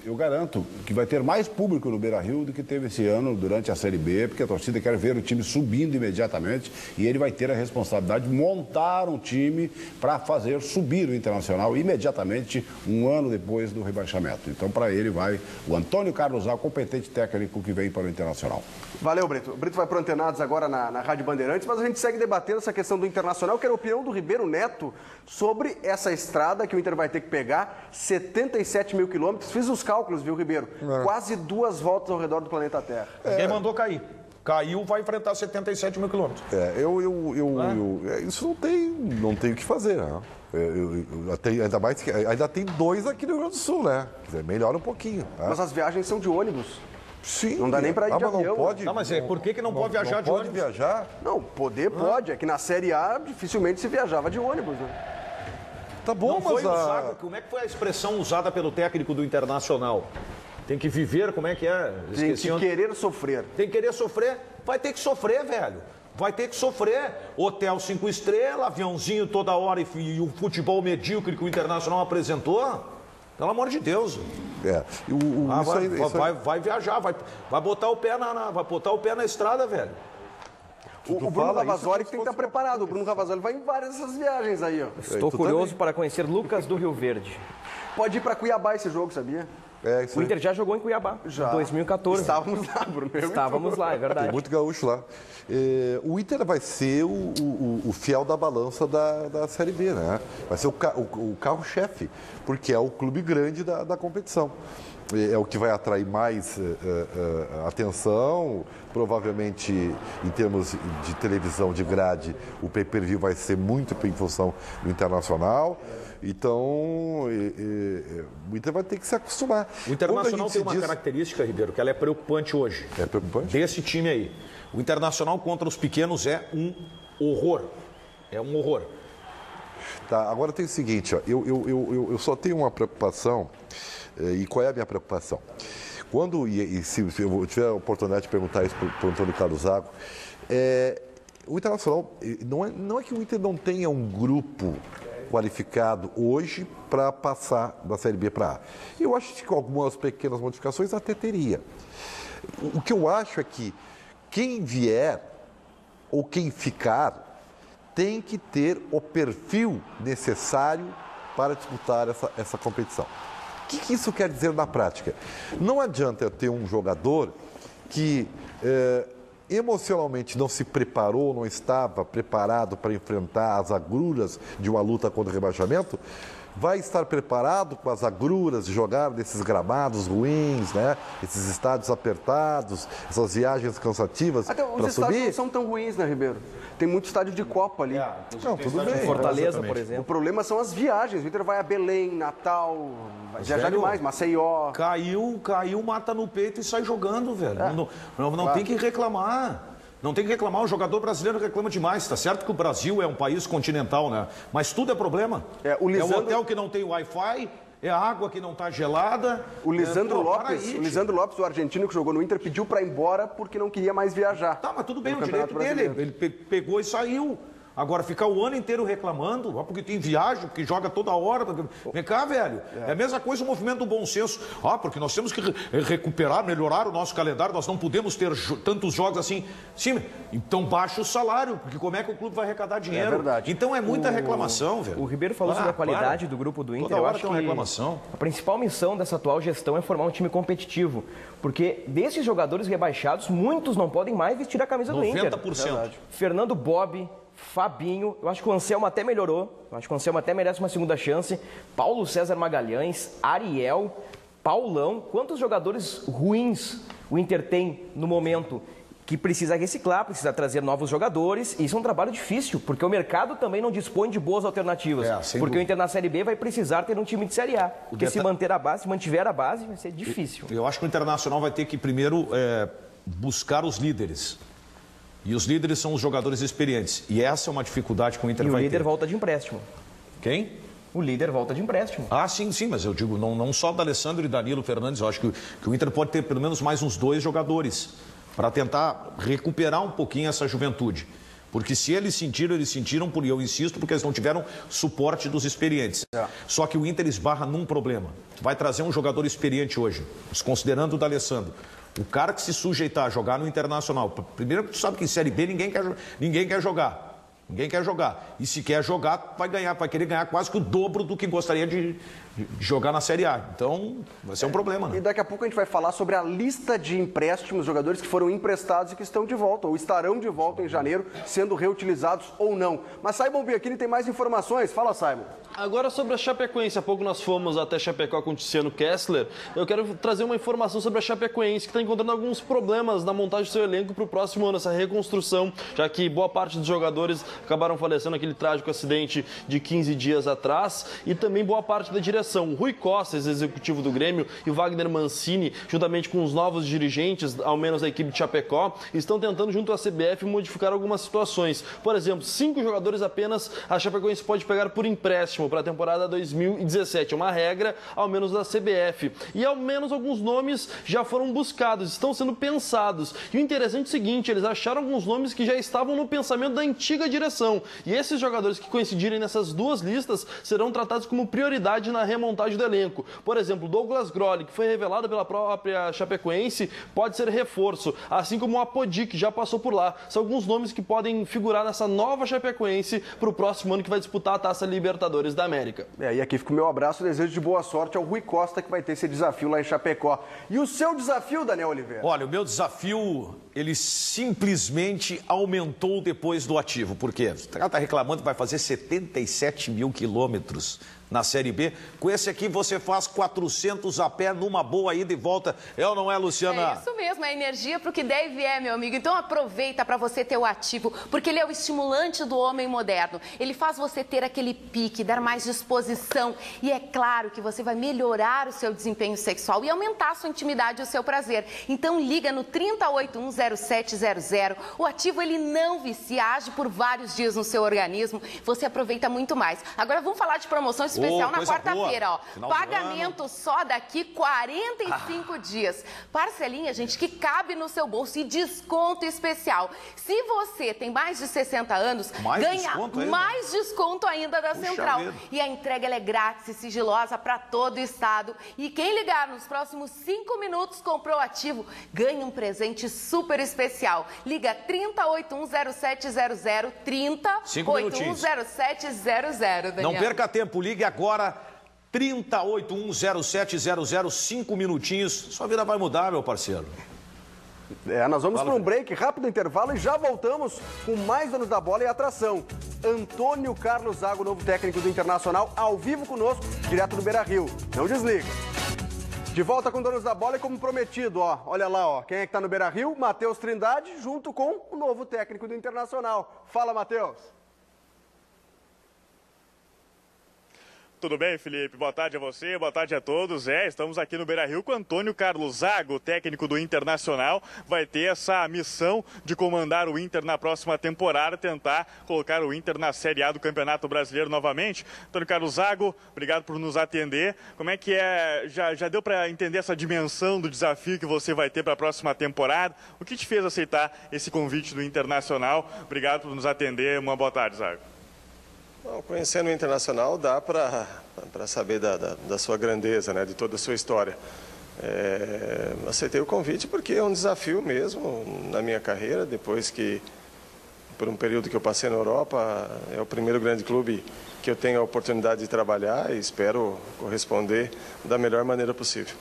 Eu garanto que vai ter mais público no Beira-Rio do que teve esse ano durante a Série B, porque a torcida quer ver o time subindo imediatamente e ele vai ter a responsabilidade de montar um time para fazer subir o Internacional imediatamente, um ano depois do rebaixamento. Então, para ele vai o Antônio Carlos Zago, competente técnico que vem para o Internacional. Valeu, Brito. O Brito vai para o Antenados agora na Rádio Bandeirantes, mas a gente segue debatendo essa questão do Internacional. Eu quero a opinião do Ribeiro Neto sobre essa estrada que o Inter vai ter que pegar, 77 mil quilômetros. Fiz os cálculos, viu, Ribeiro? Quase 2 voltas ao redor do planeta Terra. Ninguém mandou cair. Caiu, vai enfrentar 77 mil quilômetros. Isso não tem o que fazer, né? Ainda mais que ainda tem 2 aqui no Rio Grande do Sul, né? Quer dizer, melhora um pouquinho. Né? Mas as viagens são de ônibus. Sim. Não dá nem para ir de avião. Não pode, mas por que não pode viajar de ônibus? Pode viajar? Não, pode. É que na Série A dificilmente se viajava de ônibus, né? Tá bom, mas... Como é que foi a expressão usada pelo técnico do Internacional? Tem que viver, como é que é? Tem que querer sofrer. Tem que querer sofrer? Vai ter que sofrer, velho. Vai ter que sofrer. Hotel 5 estrelas, aviãozinho toda hora e o futebol medíocre que o Internacional apresentou. Pelo amor de Deus. Vai viajar, vai botar o pé na estrada, velho. O Bruno Ravazoli que tem que estar preparado. O Bruno Ravazoli vai em várias dessas viagens aí, ó. Estou curioso para conhecer Lucas do Rio Verde. Pode ir para Cuiabá esse jogo, sabia? O Inter já jogou em Cuiabá, em 2014. Estávamos lá, Bruno. Estávamos lá, é verdade. Tem muito gaúcho lá. O Inter vai ser o fiel da balança da Série B, né? Vai ser o carro-chefe, porque é o clube grande da competição. É o que vai atrair mais atenção, provavelmente em termos de televisão, de grade, o pay-per-view vai ser muito em função do Internacional. Então, o Inter vai ter que se acostumar. O Internacional tem uma característica, Ribeiro, que ela é preocupante hoje. É preocupante? Desse time aí. O Internacional contra os pequenos é um horror. É um horror. Tá, agora tem o seguinte, ó, eu só tenho uma preocupação, e qual é a minha preocupação? Quando, se eu tiver a oportunidade de perguntar isso para o Antônio Carlos Zago, o Internacional, não é que o Inter não tenha um grupo qualificado hoje para passar da Série B para A. Eu acho que com algumas pequenas modificações até teria. O que eu acho é que quem vier ou quem ficar tem que ter o perfil necessário para disputar essa competição. O que isso quer dizer na prática? Não adianta eu ter um jogador que emocionalmente não se preparou, não estava preparado para enfrentar as agruras de uma luta contra o rebaixamento, vai estar preparado com as agruras de jogar nesses gramados ruins, né? Esses estádios apertados, essas viagens cansativas para subir. Os estádios não são tão ruins, né, Ribeiro? Tem muito estádio de Copa ali. Não, tudo bem. Fortaleza, por exemplo. O problema são as viagens. O Inter vai a Belém, Natal, vai viajar demais, Maceió. Caiu, mata no peito e sai jogando, velho. Não tem que reclamar. Não tem que reclamar, o jogador brasileiro reclama demais. Tá certo que o Brasil é um país continental, né? Mas tudo é problema. É o hotel que não tem Wi-Fi, é a água que não está gelada. O Lisandro Lopes, o argentino que jogou no Inter, pediu para ir embora porque não queria mais viajar. Tá, mas tudo bem, o direito dele. Ele pegou e saiu. Agora, ficar o ano inteiro reclamando, porque tem viagem, porque joga toda hora. Vem cá, velho. É a mesma coisa o movimento do bom senso. Porque nós temos que recuperar, melhorar o nosso calendário, nós não podemos ter tantos jogos assim. Sim, então baixa o salário, porque como é que o clube vai arrecadar dinheiro? É verdade. Então é muita reclamação, velho. O Ribeiro falou sobre a qualidade do grupo do Inter. Toda hora eu acho tem uma que reclamação. a principal missão dessa atual gestão é formar um time competitivo. Porque desses jogadores rebaixados, muitos não podem mais vestir a camisa do Inter. 90%. Fernando Bob, Fabinho, eu acho que o Anselmo até melhorou. Eu acho que o Anselmo até merece uma segunda chance. Paulo César Magalhães, Ariel, Paulão. Quantos jogadores ruins o Inter tem no momento? Que precisa reciclar, precisa trazer novos jogadores. E isso é um trabalho difícil, porque o mercado também não dispõe de boas alternativas. Porque o Inter na Série B vai precisar ter um time de Série A. Porque se mantiver a base, vai ser difícil. Eu acho que o Internacional vai ter que primeiro buscar os líderes. E os líderes são os jogadores experientes. E essa é uma dificuldade que o Inter vai ter. E o líder volta de empréstimo. Quem? O líder volta de empréstimo. Sim, mas eu digo, não só da Alessandro e Danilo Fernandes. Eu acho que o Inter pode ter pelo menos mais uns 2 jogadores para tentar recuperar um pouquinho essa juventude. Porque se eles sentiram, e eu insisto, porque eles não tiveram suporte dos experientes. Só que o Inter esbarra num problema. Vai trazer um jogador experiente hoje, desconsiderando o D'Alessandro. O cara que se sujeitar a jogar no Internacional, primeiro que tu sabe que em Série B ninguém quer jogar. Ninguém quer jogar. E se quer jogar, vai querer ganhar quase que o dobro do que gostaria de jogar na Série A. Então, vai ser um problema, né? E daqui a pouco a gente vai falar sobre a lista de empréstimos, jogadores que foram emprestados e que estão de volta, ou estarão de volta em janeiro, sendo reutilizados ou não. Mas Simon Bianchini tem mais informações. Fala, Simon. Agora sobre a Chapecoense, há pouco nós fomos até Chapecó com o Tiziano Kessler. Eu quero trazer uma informação sobre a Chapecoense, que está encontrando alguns problemas na montagem do seu elenco para o próximo ano, essa reconstrução, já que boa parte dos jogadores acabaram falecendo naquele trágico acidente de 15 dias atrás, e também boa parte da direção. O Rui Costa, executivo do Grêmio, e o Wagner Mancini, juntamente com os novos dirigentes, ao menos da equipe de Chapecó, estão tentando, junto à CBF, modificar algumas situações. Por exemplo, 5 jogadores apenas a Chapecoense pode pegar por empréstimo para a temporada 2017. É uma regra, ao menos da CBF. E ao menos alguns nomes já foram buscados, estão sendo pensados. E o interessante é o seguinte, eles acharam alguns nomes que já estavam no pensamento da antiga direção. E esses jogadores que coincidirem nessas duas listas serão tratados como prioridade na remontagem do elenco. Por exemplo, Douglas Grolli, que foi revelado pela própria Chapecoense, pode ser reforço, assim como o Apodi, que já passou por lá. São alguns nomes que podem figurar nessa nova Chapecoense para o próximo ano, que vai disputar a Taça Libertadores da América. E aqui fica o meu abraço e desejo de boa sorte ao Rui Costa, que vai ter esse desafio lá em Chapecó. E o seu desafio, Daniel Oliveira? Olha, o meu desafio, ele simplesmente aumentou depois do ativo. Por quê? O cara está reclamando que vai fazer 77 mil quilômetros na Série B. Com esse aqui você faz 400 a pé numa boa ida e volta. É ou não é, Luciana? É isso mesmo, é energia para o que der e vier, meu amigo. Então aproveita para você ter o ativo, porque ele é o estimulante do homem moderno. Ele faz você ter aquele pique, dar mais disposição. E é claro que você vai melhorar o seu desempenho sexual e aumentar a sua intimidade e o seu prazer. Então liga no 30810700. O ativo, ele não vicia, age por vários dias no seu organismo. Você aproveita muito mais. Agora vamos falar de promoções especial na quarta-feira, ó. Pagamento só daqui 45 dias. Parcelinha, gente, que cabe no seu bolso, e desconto especial. Se você tem mais de 60 anos, ganha mais desconto ainda da Central. E a entrega, ela é grátis e sigilosa para todo o estado. E quem ligar nos próximos 5 minutos comprou ativo, ganha um presente super especial. Liga 30810700, 30810700, Daniel. Não perca tempo, ligue agora, 30810700, 5 minutinhos. Sua vida vai mudar, meu parceiro. Nós vamos para um break, rápido intervalo, e já voltamos com mais donos da bola e atração. Antônio Carlos Zago, novo técnico do Internacional, ao vivo conosco, direto do Beira-Rio. Não desliga. De volta com donos da bola e como prometido, ó, olha lá, ó, quem é que tá no Beira-Rio? Matheus Trindade, junto com o novo técnico do Internacional. Fala, Matheus. Tudo bem, Felipe? Boa tarde a você, boa tarde a todos. Estamos aqui no Beira-Rio com Antônio Carlos Zago, técnico do Internacional. Vai ter essa missão de comandar o Inter na próxima temporada, tentar colocar o Inter na Série A do Campeonato Brasileiro novamente. Antônio Carlos Zago, obrigado por nos atender. Como é que é? Já deu para entender essa dimensão do desafio que você vai ter para a próxima temporada? O que te fez aceitar esse convite do Internacional? Obrigado por nos atender. Uma boa tarde, Zago. Bom, conhecendo o Internacional, dá para saber da sua grandeza, né, de toda a sua história. Aceitei o convite porque é um desafio mesmo na minha carreira, depois que, por um período que eu passei na Europa, é o primeiro grande clube que eu tenho a oportunidade de trabalhar e espero corresponder da melhor maneira possível.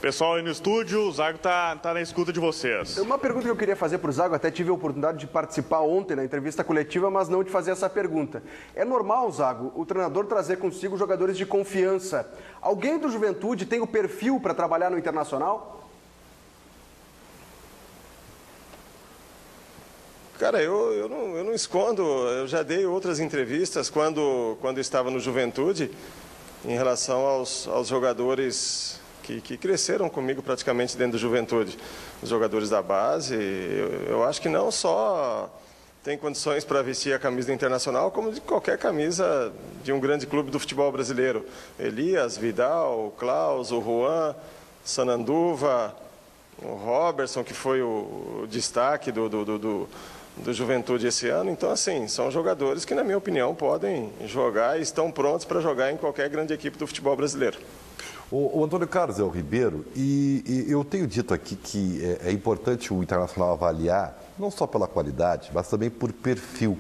Pessoal aí no estúdio, o Zago tá na escuta de vocês. Uma pergunta que eu queria fazer para o Zago, até tive a oportunidade de participar ontem na entrevista coletiva, mas não de fazer essa pergunta. É normal, Zago, o treinador trazer consigo jogadores de confiança. Alguém do Juventude tem o perfil para trabalhar no Internacional? Cara, eu não escondo, eu já dei outras entrevistas quando estava no Juventude em relação aos jogadores que cresceram comigo praticamente dentro do Juventude. Os jogadores da base, eu acho que não só tem condições para vestir a camisa do Internacional, como de qualquer camisa de um grande clube do futebol brasileiro. Elias, Vidal, Klaus, o Juan, Sananduva, o Robertson, que foi o destaque do Juventude esse ano. Então, assim, são jogadores que, na minha opinião, podem jogar e estão prontos para jogar em qualquer grande equipe do futebol brasileiro. O Antônio Carlos é o Ribeiro, e eu tenho dito aqui que é importante o Internacional avaliar, não só pela qualidade, mas também por perfil.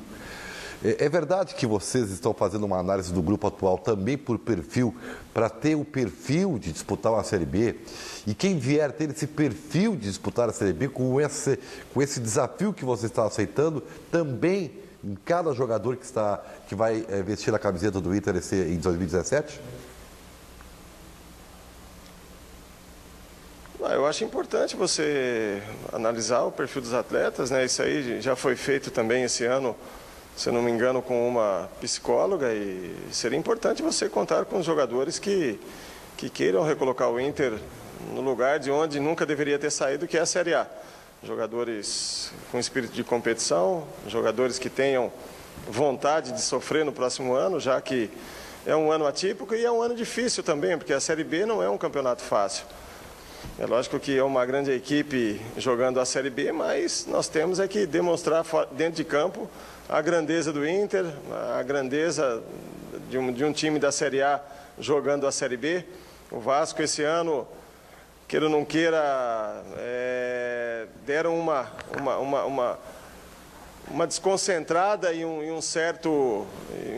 É verdade que vocês estão fazendo uma análise do grupo atual também por perfil, para ter o perfil de disputar uma Série B, e quem vier ter esse perfil de disputar a Série B, com esse desafio que você está aceitando, também em cada jogador que vai vestir a camiseta do Inter em 2017? Eu acho importante você analisar o perfil dos atletas, né? Isso aí já foi feito também esse ano, se eu não me engano, com uma psicóloga, e seria importante você contar com os jogadores que queiram recolocar o Inter no lugar de onde nunca deveria ter saído, que é a Série A. Jogadores com espírito de competição, jogadores que tenham vontade de sofrer no próximo ano, já que é um ano atípico e é um ano difícil também, porque a Série B não é um campeonato fácil. É lógico que é uma grande equipe jogando a Série B, mas nós temos que demonstrar dentro de campo a grandeza do Inter, a grandeza de um time da Série A jogando a Série B. O Vasco esse ano, queira ou não queira, deram uma desconcentrada em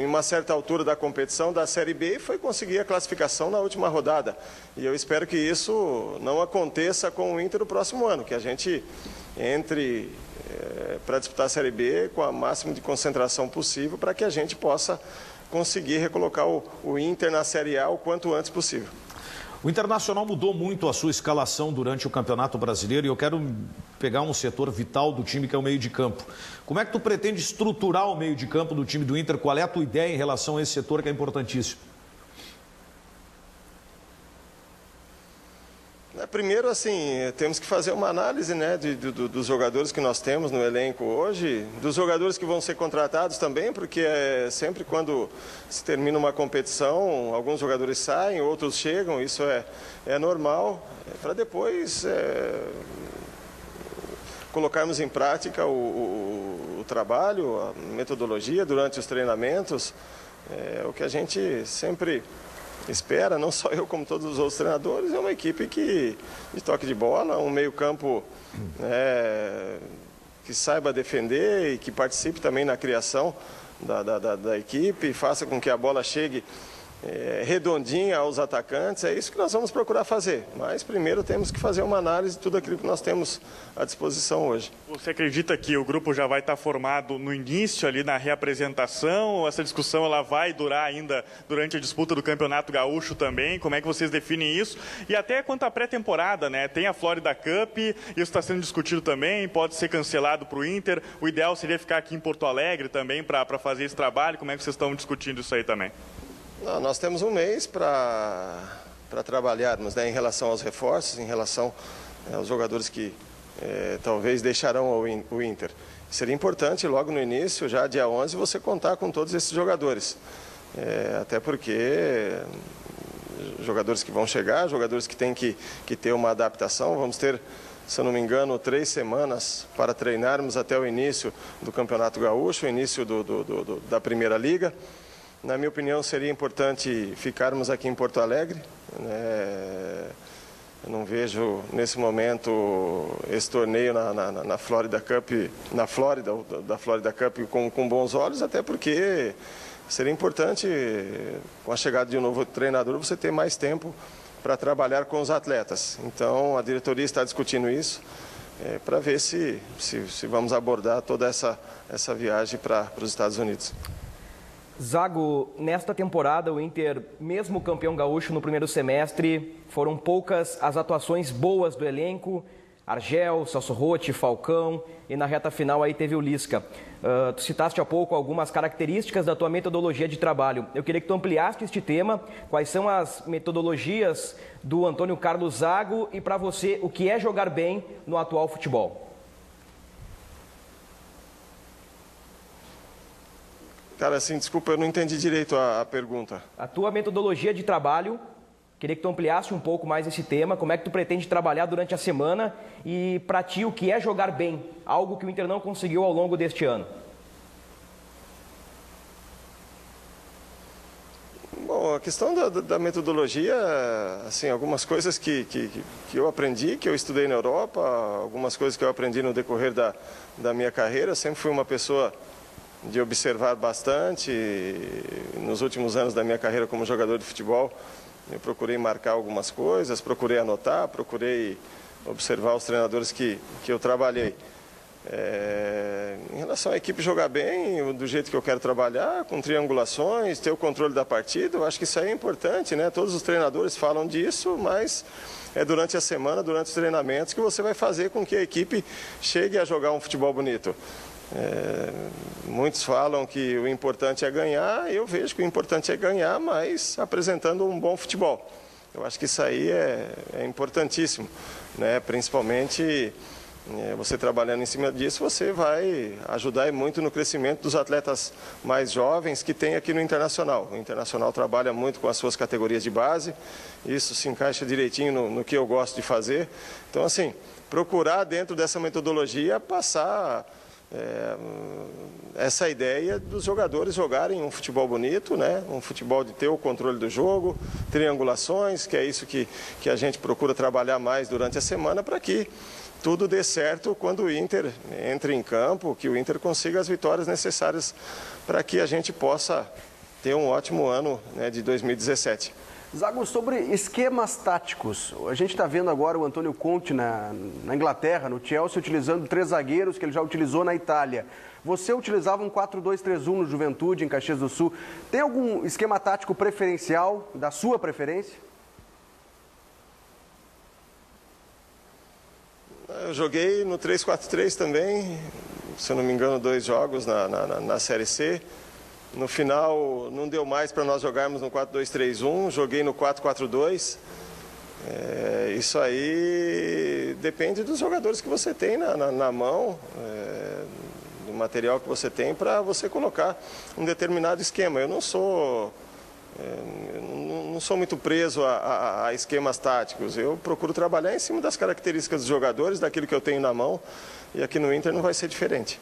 uma certa altura da competição da Série B, e foi conseguir a classificação na última rodada. E eu espero que isso não aconteça com o Inter no próximo ano, que a gente entre para disputar a Série B com a máxima de concentração possível, para que a gente possa conseguir recolocar o Inter na Série A o quanto antes possível. O Internacional mudou muito a sua escalação durante o Campeonato Brasileiro, e eu quero pegar um setor vital do time, que é o meio de campo. Como é que tu pretende estruturar o meio de campo do time do Inter? Qual é a tua ideia em relação a esse setor, que é importantíssimo? Primeiro, assim, temos que fazer uma análise, né, dos jogadores que nós temos no elenco hoje, dos jogadores que vão ser contratados também, porque sempre quando se termina uma competição, alguns jogadores saem, outros chegam, isso é normal, para depois colocarmos em prática o trabalho, a metodologia durante os treinamentos, o que a gente sempre espera, não só eu como todos os outros treinadores, é uma equipe de toque de bola, um meio-campo que saiba defender e que participe também na criação da equipe, faça com que a bola chegue redondinha aos atacantes. É isso que nós vamos procurar fazer, mas primeiro temos que fazer uma análise de tudo aquilo que nós temos à disposição hoje. Você acredita que o grupo já vai estar formado no início, ali na reapresentação, ou essa discussão ela vai durar ainda durante a disputa do Campeonato Gaúcho também? Como é que vocês definem isso? E até quanto à pré-temporada, né? Tem a Florida Cup, isso está sendo discutido também, pode ser cancelado para o Inter. O ideal seria ficar aqui em Porto Alegre também para fazer esse trabalho. Como é que vocês estão discutindo isso aí também? Não, nós temos um mês para trabalharmos, né, em relação aos reforços, em relação aos jogadores que talvez deixarão o Inter. Seria importante logo no início, já dia 11, você contar com todos esses jogadores. Até porque jogadores que vão chegar, jogadores que têm que ter uma adaptação. Vamos ter, se eu não me engano, 3 semanas para treinarmos até o início do Campeonato Gaúcho, o início da Primeira Liga. Na minha opinião, seria importante ficarmos aqui em Porto Alegre. Eu não vejo, nesse momento, esse torneio na Florida Cup, da Florida Cup com bons olhos, até porque seria importante, com a chegada de um novo treinador, você ter mais tempo para trabalhar com os atletas. Então, a diretoria está discutindo isso para ver se vamos abordar toda essa viagem para os Estados Unidos. Zago, nesta temporada, o Inter, mesmo campeão gaúcho no primeiro semestre, foram poucas as atuações boas do elenco. Argel, Celso Rotti, Falcão e na reta final aí teve o Lisca. Tu citaste há pouco algumas características da tua metodologia de trabalho. Eu queria que tu ampliasse este tema. Quais são as metodologias do Antônio Carlos Zago e para você o que é jogar bem no atual futebol? Cara, assim, desculpa, eu não entendi direito a pergunta. A tua metodologia de trabalho, queria que tu ampliasse um pouco mais esse tema, como é que tu pretende trabalhar durante a semana e para ti o que é jogar bem, algo que o Inter não conseguiu ao longo deste ano. Bom, a questão da metodologia, assim, algumas coisas que eu aprendi, que eu estudei na Europa, algumas coisas que eu aprendi no decorrer da minha carreira, sempre fui uma pessoa de observar bastante. Nos últimos anos da minha carreira como jogador de futebol, eu procurei marcar algumas coisas, procurei anotar, procurei observar os treinadores que eu trabalhei. Em relação à equipe jogar bem, do jeito que eu quero trabalhar, com triangulações, ter o controle da partida, eu acho que isso aí é importante, né? Todos os treinadores falam disso, mas é durante a semana, durante os treinamentos, que você vai fazer com que a equipe chegue a jogar um futebol bonito. Muitos falam que o importante é ganhar, eu vejo que o importante é ganhar, mas apresentando um bom futebol. Eu acho que isso aí é importantíssimo, né? Principalmente você trabalhando em cima disso, você vai ajudar muito no crescimento dos atletas mais jovens que tem aqui no Internacional. O Internacional trabalha muito com as suas categorias de base, isso se encaixa direitinho no que eu gosto de fazer. Então, assim, procurar dentro dessa metodologia passar essa ideia dos jogadores jogarem um futebol bonito, né? Um futebol de ter o controle do jogo, triangulações, que é isso que a gente procura trabalhar mais durante a semana para que tudo dê certo quando o Inter entre em campo, que o Inter consiga as vitórias necessárias para que a gente possa ter um ótimo ano, né, de 2017. Zago, sobre esquemas táticos, a gente está vendo agora o Antônio Conte na Inglaterra, no Chelsea, utilizando 3 zagueiros que ele já utilizou na Itália. Você utilizava um 4-2-3-1 no Juventude, em Caxias do Sul. Tem algum esquema tático preferencial, da sua preferência? Eu joguei no 3-4-3 também, se eu não me engano, 2 jogos na Série C. No final, não deu mais para nós jogarmos no 4-2-3-1, joguei no 4-4-2. Isso aí depende dos jogadores que você tem na mão, do material que você tem para você colocar um determinado esquema. Eu não sou muito preso a esquemas táticos. Eu procuro trabalhar em cima das características dos jogadores, daquilo que eu tenho na mão, e aqui no Inter não vai ser diferente.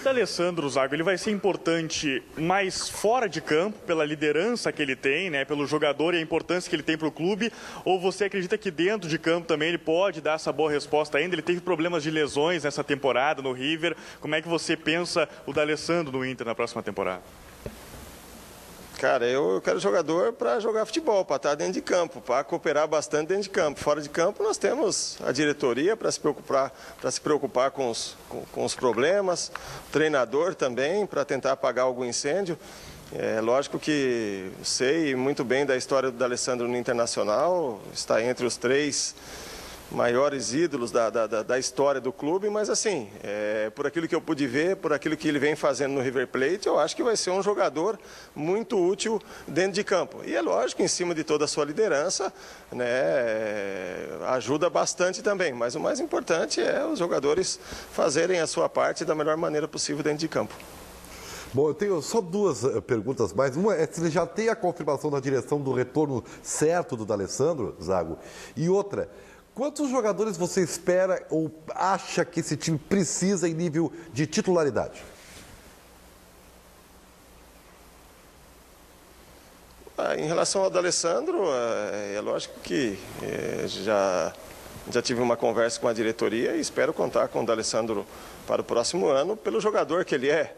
O Alessandro, Zago, ele vai ser importante mais fora de campo, pela liderança que ele tem, né, pelo jogador e a importância que ele tem para o clube, ou você acredita que dentro de campo também ele pode dar essa boa resposta ainda? Ele teve problemas de lesões nessa temporada no River. Como é que você pensa o D'Alessandro no Inter na próxima temporada? Cara, eu quero jogador para jogar futebol, para estar dentro de campo, para cooperar bastante dentro de campo. Fora de campo nós temos a diretoria para se preocupar com os problemas, o treinador também para tentar apagar algum incêndio. É lógico que sei muito bem da história do D'Alessandro no Internacional, está entre os 3 maiores ídolos da história do clube, mas assim, por aquilo que eu pude ver, por aquilo que ele vem fazendo no River Plate, eu acho que vai ser um jogador muito útil dentro de campo. E é lógico, em cima de toda a sua liderança, né, ajuda bastante também, mas o mais importante é os jogadores fazerem a sua parte da melhor maneira possível dentro de campo. Bom, eu tenho só duas perguntas mais. Uma é se ele já tem a confirmação da direção do retorno certo do D'Alessandro, Zago, e outra, quantos jogadores você espera ou acha que esse time precisa em nível de titularidade? Em relação ao D'Alessandro, é lógico que já tive uma conversa com a diretoria e espero contar com o D'Alessandro para o próximo ano pelo jogador que ele é.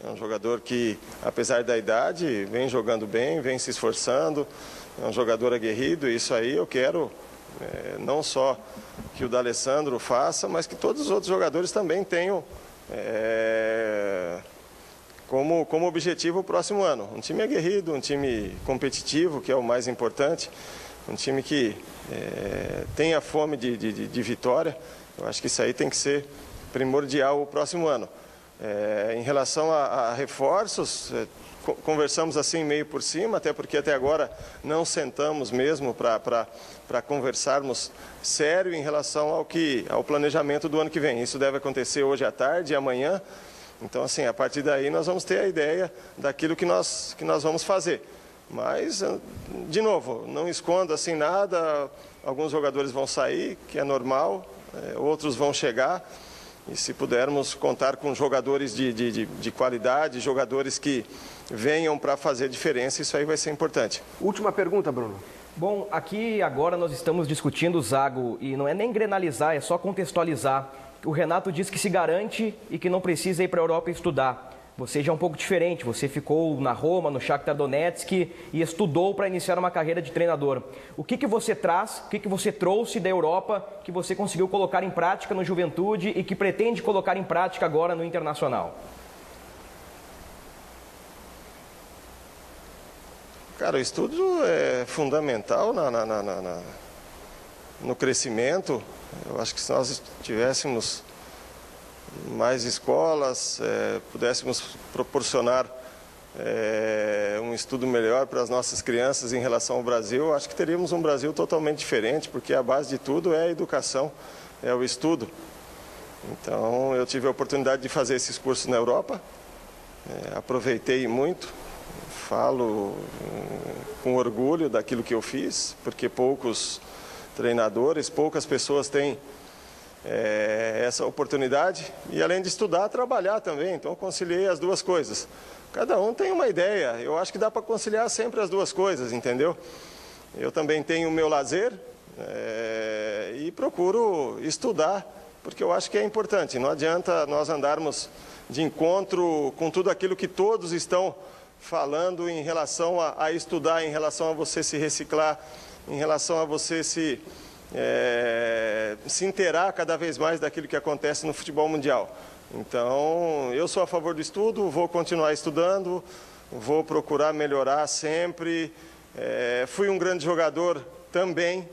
É um jogador que, apesar da idade, vem jogando bem, vem se esforçando, é um jogador aguerrido e isso aí eu quero não só que o D'Alessandro faça, mas que todos os outros jogadores também tenham como objetivo o próximo ano. Um time aguerrido, um time competitivo, que é o mais importante, um time que tenha fome de vitória. Eu acho que isso aí tem que ser primordial o próximo ano. Em relação a reforços, conversamos assim meio por cima, até porque até agora não sentamos mesmo para conversarmos sério em relação ao planejamento do ano que vem. Isso deve acontecer hoje à tarde e amanhã. Então, assim, a partir daí nós vamos ter a ideia daquilo que nós vamos fazer. Mas, de novo, não escondo assim nada, alguns jogadores vão sair, que é normal, outros vão chegar. E se pudermos contar com jogadores de qualidade, jogadores que venham para fazer diferença, isso aí vai ser importante. Última pergunta, Bruno. Bom, aqui agora nós estamos discutindo, Zago, e não é nem grenalizar, é só contextualizar. O Renato diz que se garante e que não precisa ir para a Europa estudar. Você já é um pouco diferente, você ficou na Roma, no Shakhtar Donetsk e estudou para iniciar uma carreira de treinador. O que você traz, o que você trouxe da Europa que você conseguiu colocar em prática no Juventude e que pretende colocar em prática agora no Internacional? Cara, o estudo é fundamental no crescimento. Eu acho que se nós tivéssemos mais escolas, pudéssemos proporcionar um estudo melhor para as nossas crianças em relação ao Brasil, acho que teríamos um Brasil totalmente diferente, porque a base de tudo é a educação, é o estudo. Então, eu tive a oportunidade de fazer esses cursos na Europa, aproveitei muito, falo com orgulho daquilo que eu fiz, porque poucos treinadores, poucas pessoas têm essa oportunidade e, além de estudar, trabalhar também. Então, conciliei as duas coisas. Cada um tem uma ideia, eu acho que dá para conciliar sempre as duas coisas, entendeu? Eu também tenho o meu lazer e procuro estudar, porque eu acho que é importante. Não adianta nós andarmos de encontro com tudo aquilo que todos estão falando em relação a estudar, em relação a você se reciclar, em relação a você se inteirar cada vez mais daquilo que acontece no futebol mundial. Então, eu sou a favor do estudo, vou continuar estudando, vou procurar melhorar sempre. Fui um grande jogador também,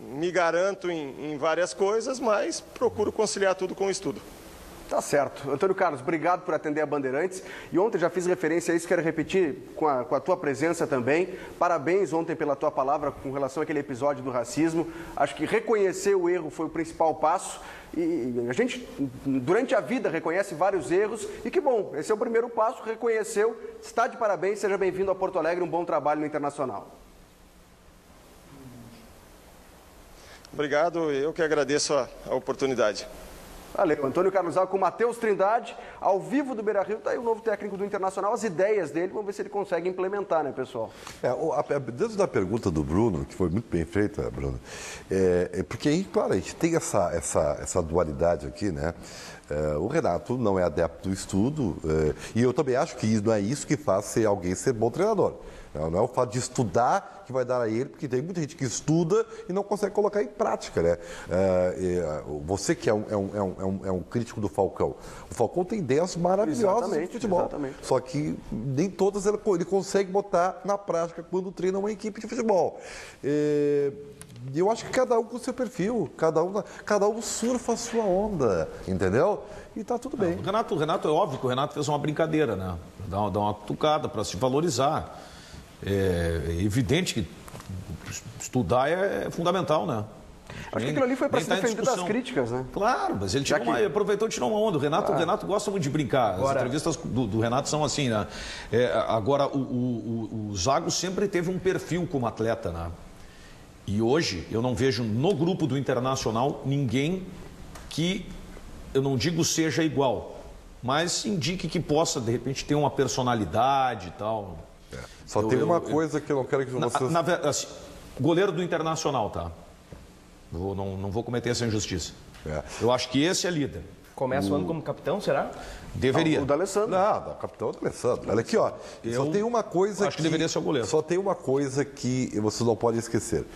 me garanto em várias coisas, mas procuro conciliar tudo com o estudo. Tá certo. Antônio Carlos, obrigado por atender a Bandeirantes. E ontem já fiz referência a isso, quero repetir com a tua presença também. Parabéns ontem pela tua palavra com relação àquele episódio do racismo. Acho que reconhecer o erro foi o principal passo. E a gente, durante a vida, reconhece vários erros. E que bom, esse é o primeiro passo, reconheceu. Está de parabéns, seja bem-vindo a Porto Alegre, um bom trabalho no Internacional. Obrigado, eu que agradeço a oportunidade. Valeu, Antônio Carlos Zago com Matheus Trindade, ao vivo do Beira-Rio, está aí o novo técnico do Internacional, as ideias dele, vamos ver se ele consegue implementar, né, pessoal? Dentro da pergunta do Bruno, que foi muito bem feita, Bruno, porque aí, claro, a gente tem essa dualidade aqui, né? O Renato não é adepto do estudo, e eu também acho que não é isso que faz alguém ser bom treinador. Não é o fato de estudar que vai dar a ele, porque tem muita gente que estuda e não consegue colocar em prática, né? Você que é um crítico do Falcão. O Falcão tem ideias maravilhosas no futebol. Exatamente. Só que nem todas ele consegue botar na prática quando treina uma equipe de futebol. Eu acho que cada um com o seu perfil, cada um surfa a sua onda, entendeu? E tá tudo bem. O Renato, é óbvio que o Renato fez uma brincadeira, né? Dá uma cutucada para se valorizar. É evidente que estudar é fundamental, né? Acho que aquilo ali foi para se defender das críticas, né? Claro, mas ele aproveitou e tirou uma onda. O Renato gosta muito de brincar. As entrevistas do Renato são assim, né? Agora, o Zago sempre teve um perfil como atleta, né? E hoje eu não vejo no grupo do Internacional ninguém que, eu não digo seja igual, mas indique que possa, de repente, ter uma personalidade e tal. Só tem uma coisa que eu não quero que vocês... Assim, goleiro do Internacional, tá? Não vou cometer essa injustiça. Eu acho que esse é líder. Começa o ano como capitão, será? Deveria. O D'Alessandro. Não, capitão do D'Alessandro. Olha aqui, ó. Só tem uma coisa acho que deveria ser o goleiro. Só tem uma coisa que vocês não podem esquecer.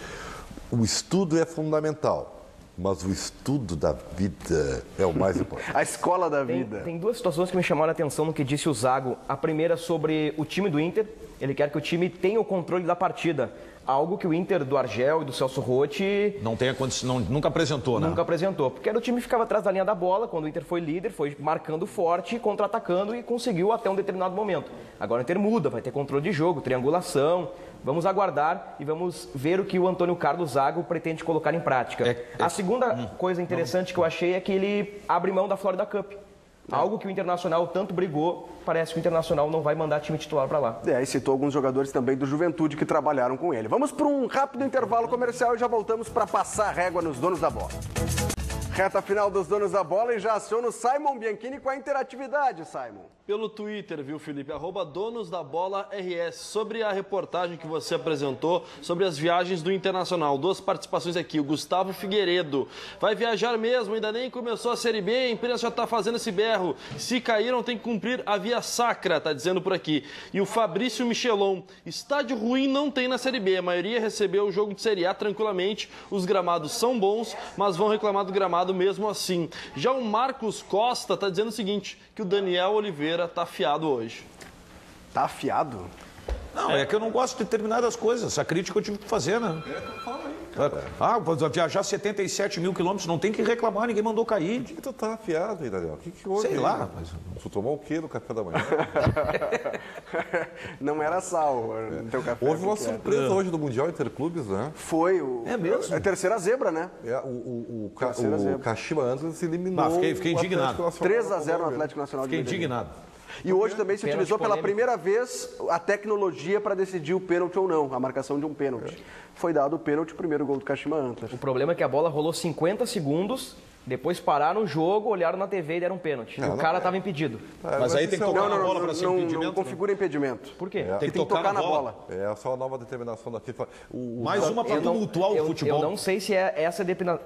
O estudo é fundamental, mas o estudo da vida é o mais importante. A escola da vida. Tem duas situações que me chamaram a atenção no que disse o Zago. A primeira sobre o time do Inter. Ele quer que o time tenha o controle da partida. Algo que o Inter do Argel e do Celso Rotti... Não tem acontecido, nunca apresentou, né? Nunca apresentou, porque era o time que ficava atrás da linha da bola, quando o Inter foi líder, foi marcando forte, contra-atacando e conseguiu até um determinado momento. Agora o Inter muda, vai ter controle de jogo, triangulação. Vamos aguardar e vamos ver o que o Antônio Carlos Zago pretende colocar em prática. A segunda coisa interessante que eu achei é que ele abre mão da Florida Cup. Algo que o Internacional tanto brigou, parece que o Internacional não vai mandar time titular para lá. E citou alguns jogadores também do Juventude que trabalharam com ele. Vamos para um rápido intervalo comercial e já voltamos para passar a régua nos donos da bola. Reta final dos donos da bola e já aciona o Simon Bianchini com a interatividade, Simon. Pelo Twitter, viu, Felipe? @donosdabolaRS. Sobre a reportagem que você apresentou sobre as viagens do Internacional. Duas participações aqui. O Gustavo Figueiredo. Vai viajar mesmo, ainda nem começou a Série B, a imprensa já está fazendo esse berro. Se caíram, tem que cumprir a via sacra, tá dizendo por aqui. E o Fabrício Michelon. Estádio ruim não tem na Série B. A maioria recebeu o jogo de Série A tranquilamente. Os gramados são bons, mas vão reclamar do gramado mesmo assim. Já o Marcos Costa está dizendo o seguinte, que o Daniel Oliveira está afiado hoje. Tá afiado? Não, é que eu não gosto de determinadas coisas. Essa crítica eu tive que fazer, né? Vou viajar 77 mil quilômetros, não tem que reclamar, ninguém mandou cair. Por que tu tá afiado aí, Daniel? O que houve? Sei lá. Mas... Tu tomou o quê no café da manhã? Não era sal no teu café. Houve uma surpresa hoje do Mundial Interclubes, né? Foi. É mesmo? É a terceira zebra, né? O Kashima Antlers eliminou fiquei indignado. 3-0 no Atlético Nacional de Fiquei indignado. E hoje também se utilizou pela primeira vez a tecnologia para decidir o pênalti ou não, a marcação de um pênalti. Foi dado o pênalti, o primeiro gol do Kashima Antlers. O problema é que a bola rolou 50 segundos, depois pararam o jogo, olharam na TV e deram um pênalti. O cara estava impedido. Mas aí tem que tocar na bola para ser impedimento? Não configura impedimento. Por quê? Tem que tocar na bola. É só a nova determinação da FIFA. Mais uma para tumultuar o futebol. Eu não sei se é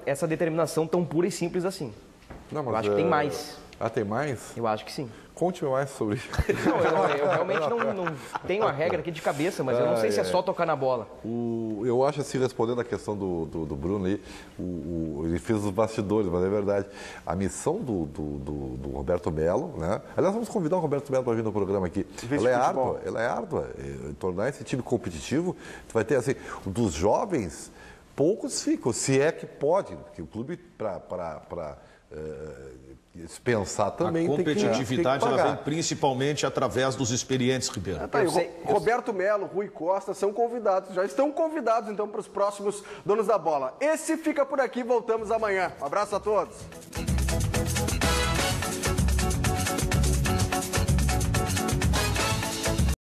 essa determinação tão pura e simples assim. Não, mas eu acho que tem mais. Tem mais? Eu acho que sim. Conte mais sobre isso. Eu realmente não tenho a regra aqui de cabeça, mas eu não sei se é só tocar na bola. Eu acho assim, respondendo a questão do Bruno aí, ele fez os bastidores, mas é verdade. A missão do Roberto Melo, né? Aliás, vamos convidar o Roberto Melo para vir no programa aqui. Ela é árdua. Tornar esse time competitivo, tu vai ter assim, dos jovens, poucos ficam, se é que pode, porque o clube para pensar também. A competitividade ela vem principalmente através dos experientes, Ribeiro. Roberto Melo, Rui Costa são convidados, já estão convidados então para os próximos donos da bola. Esse fica por aqui, voltamos amanhã. Um abraço a todos.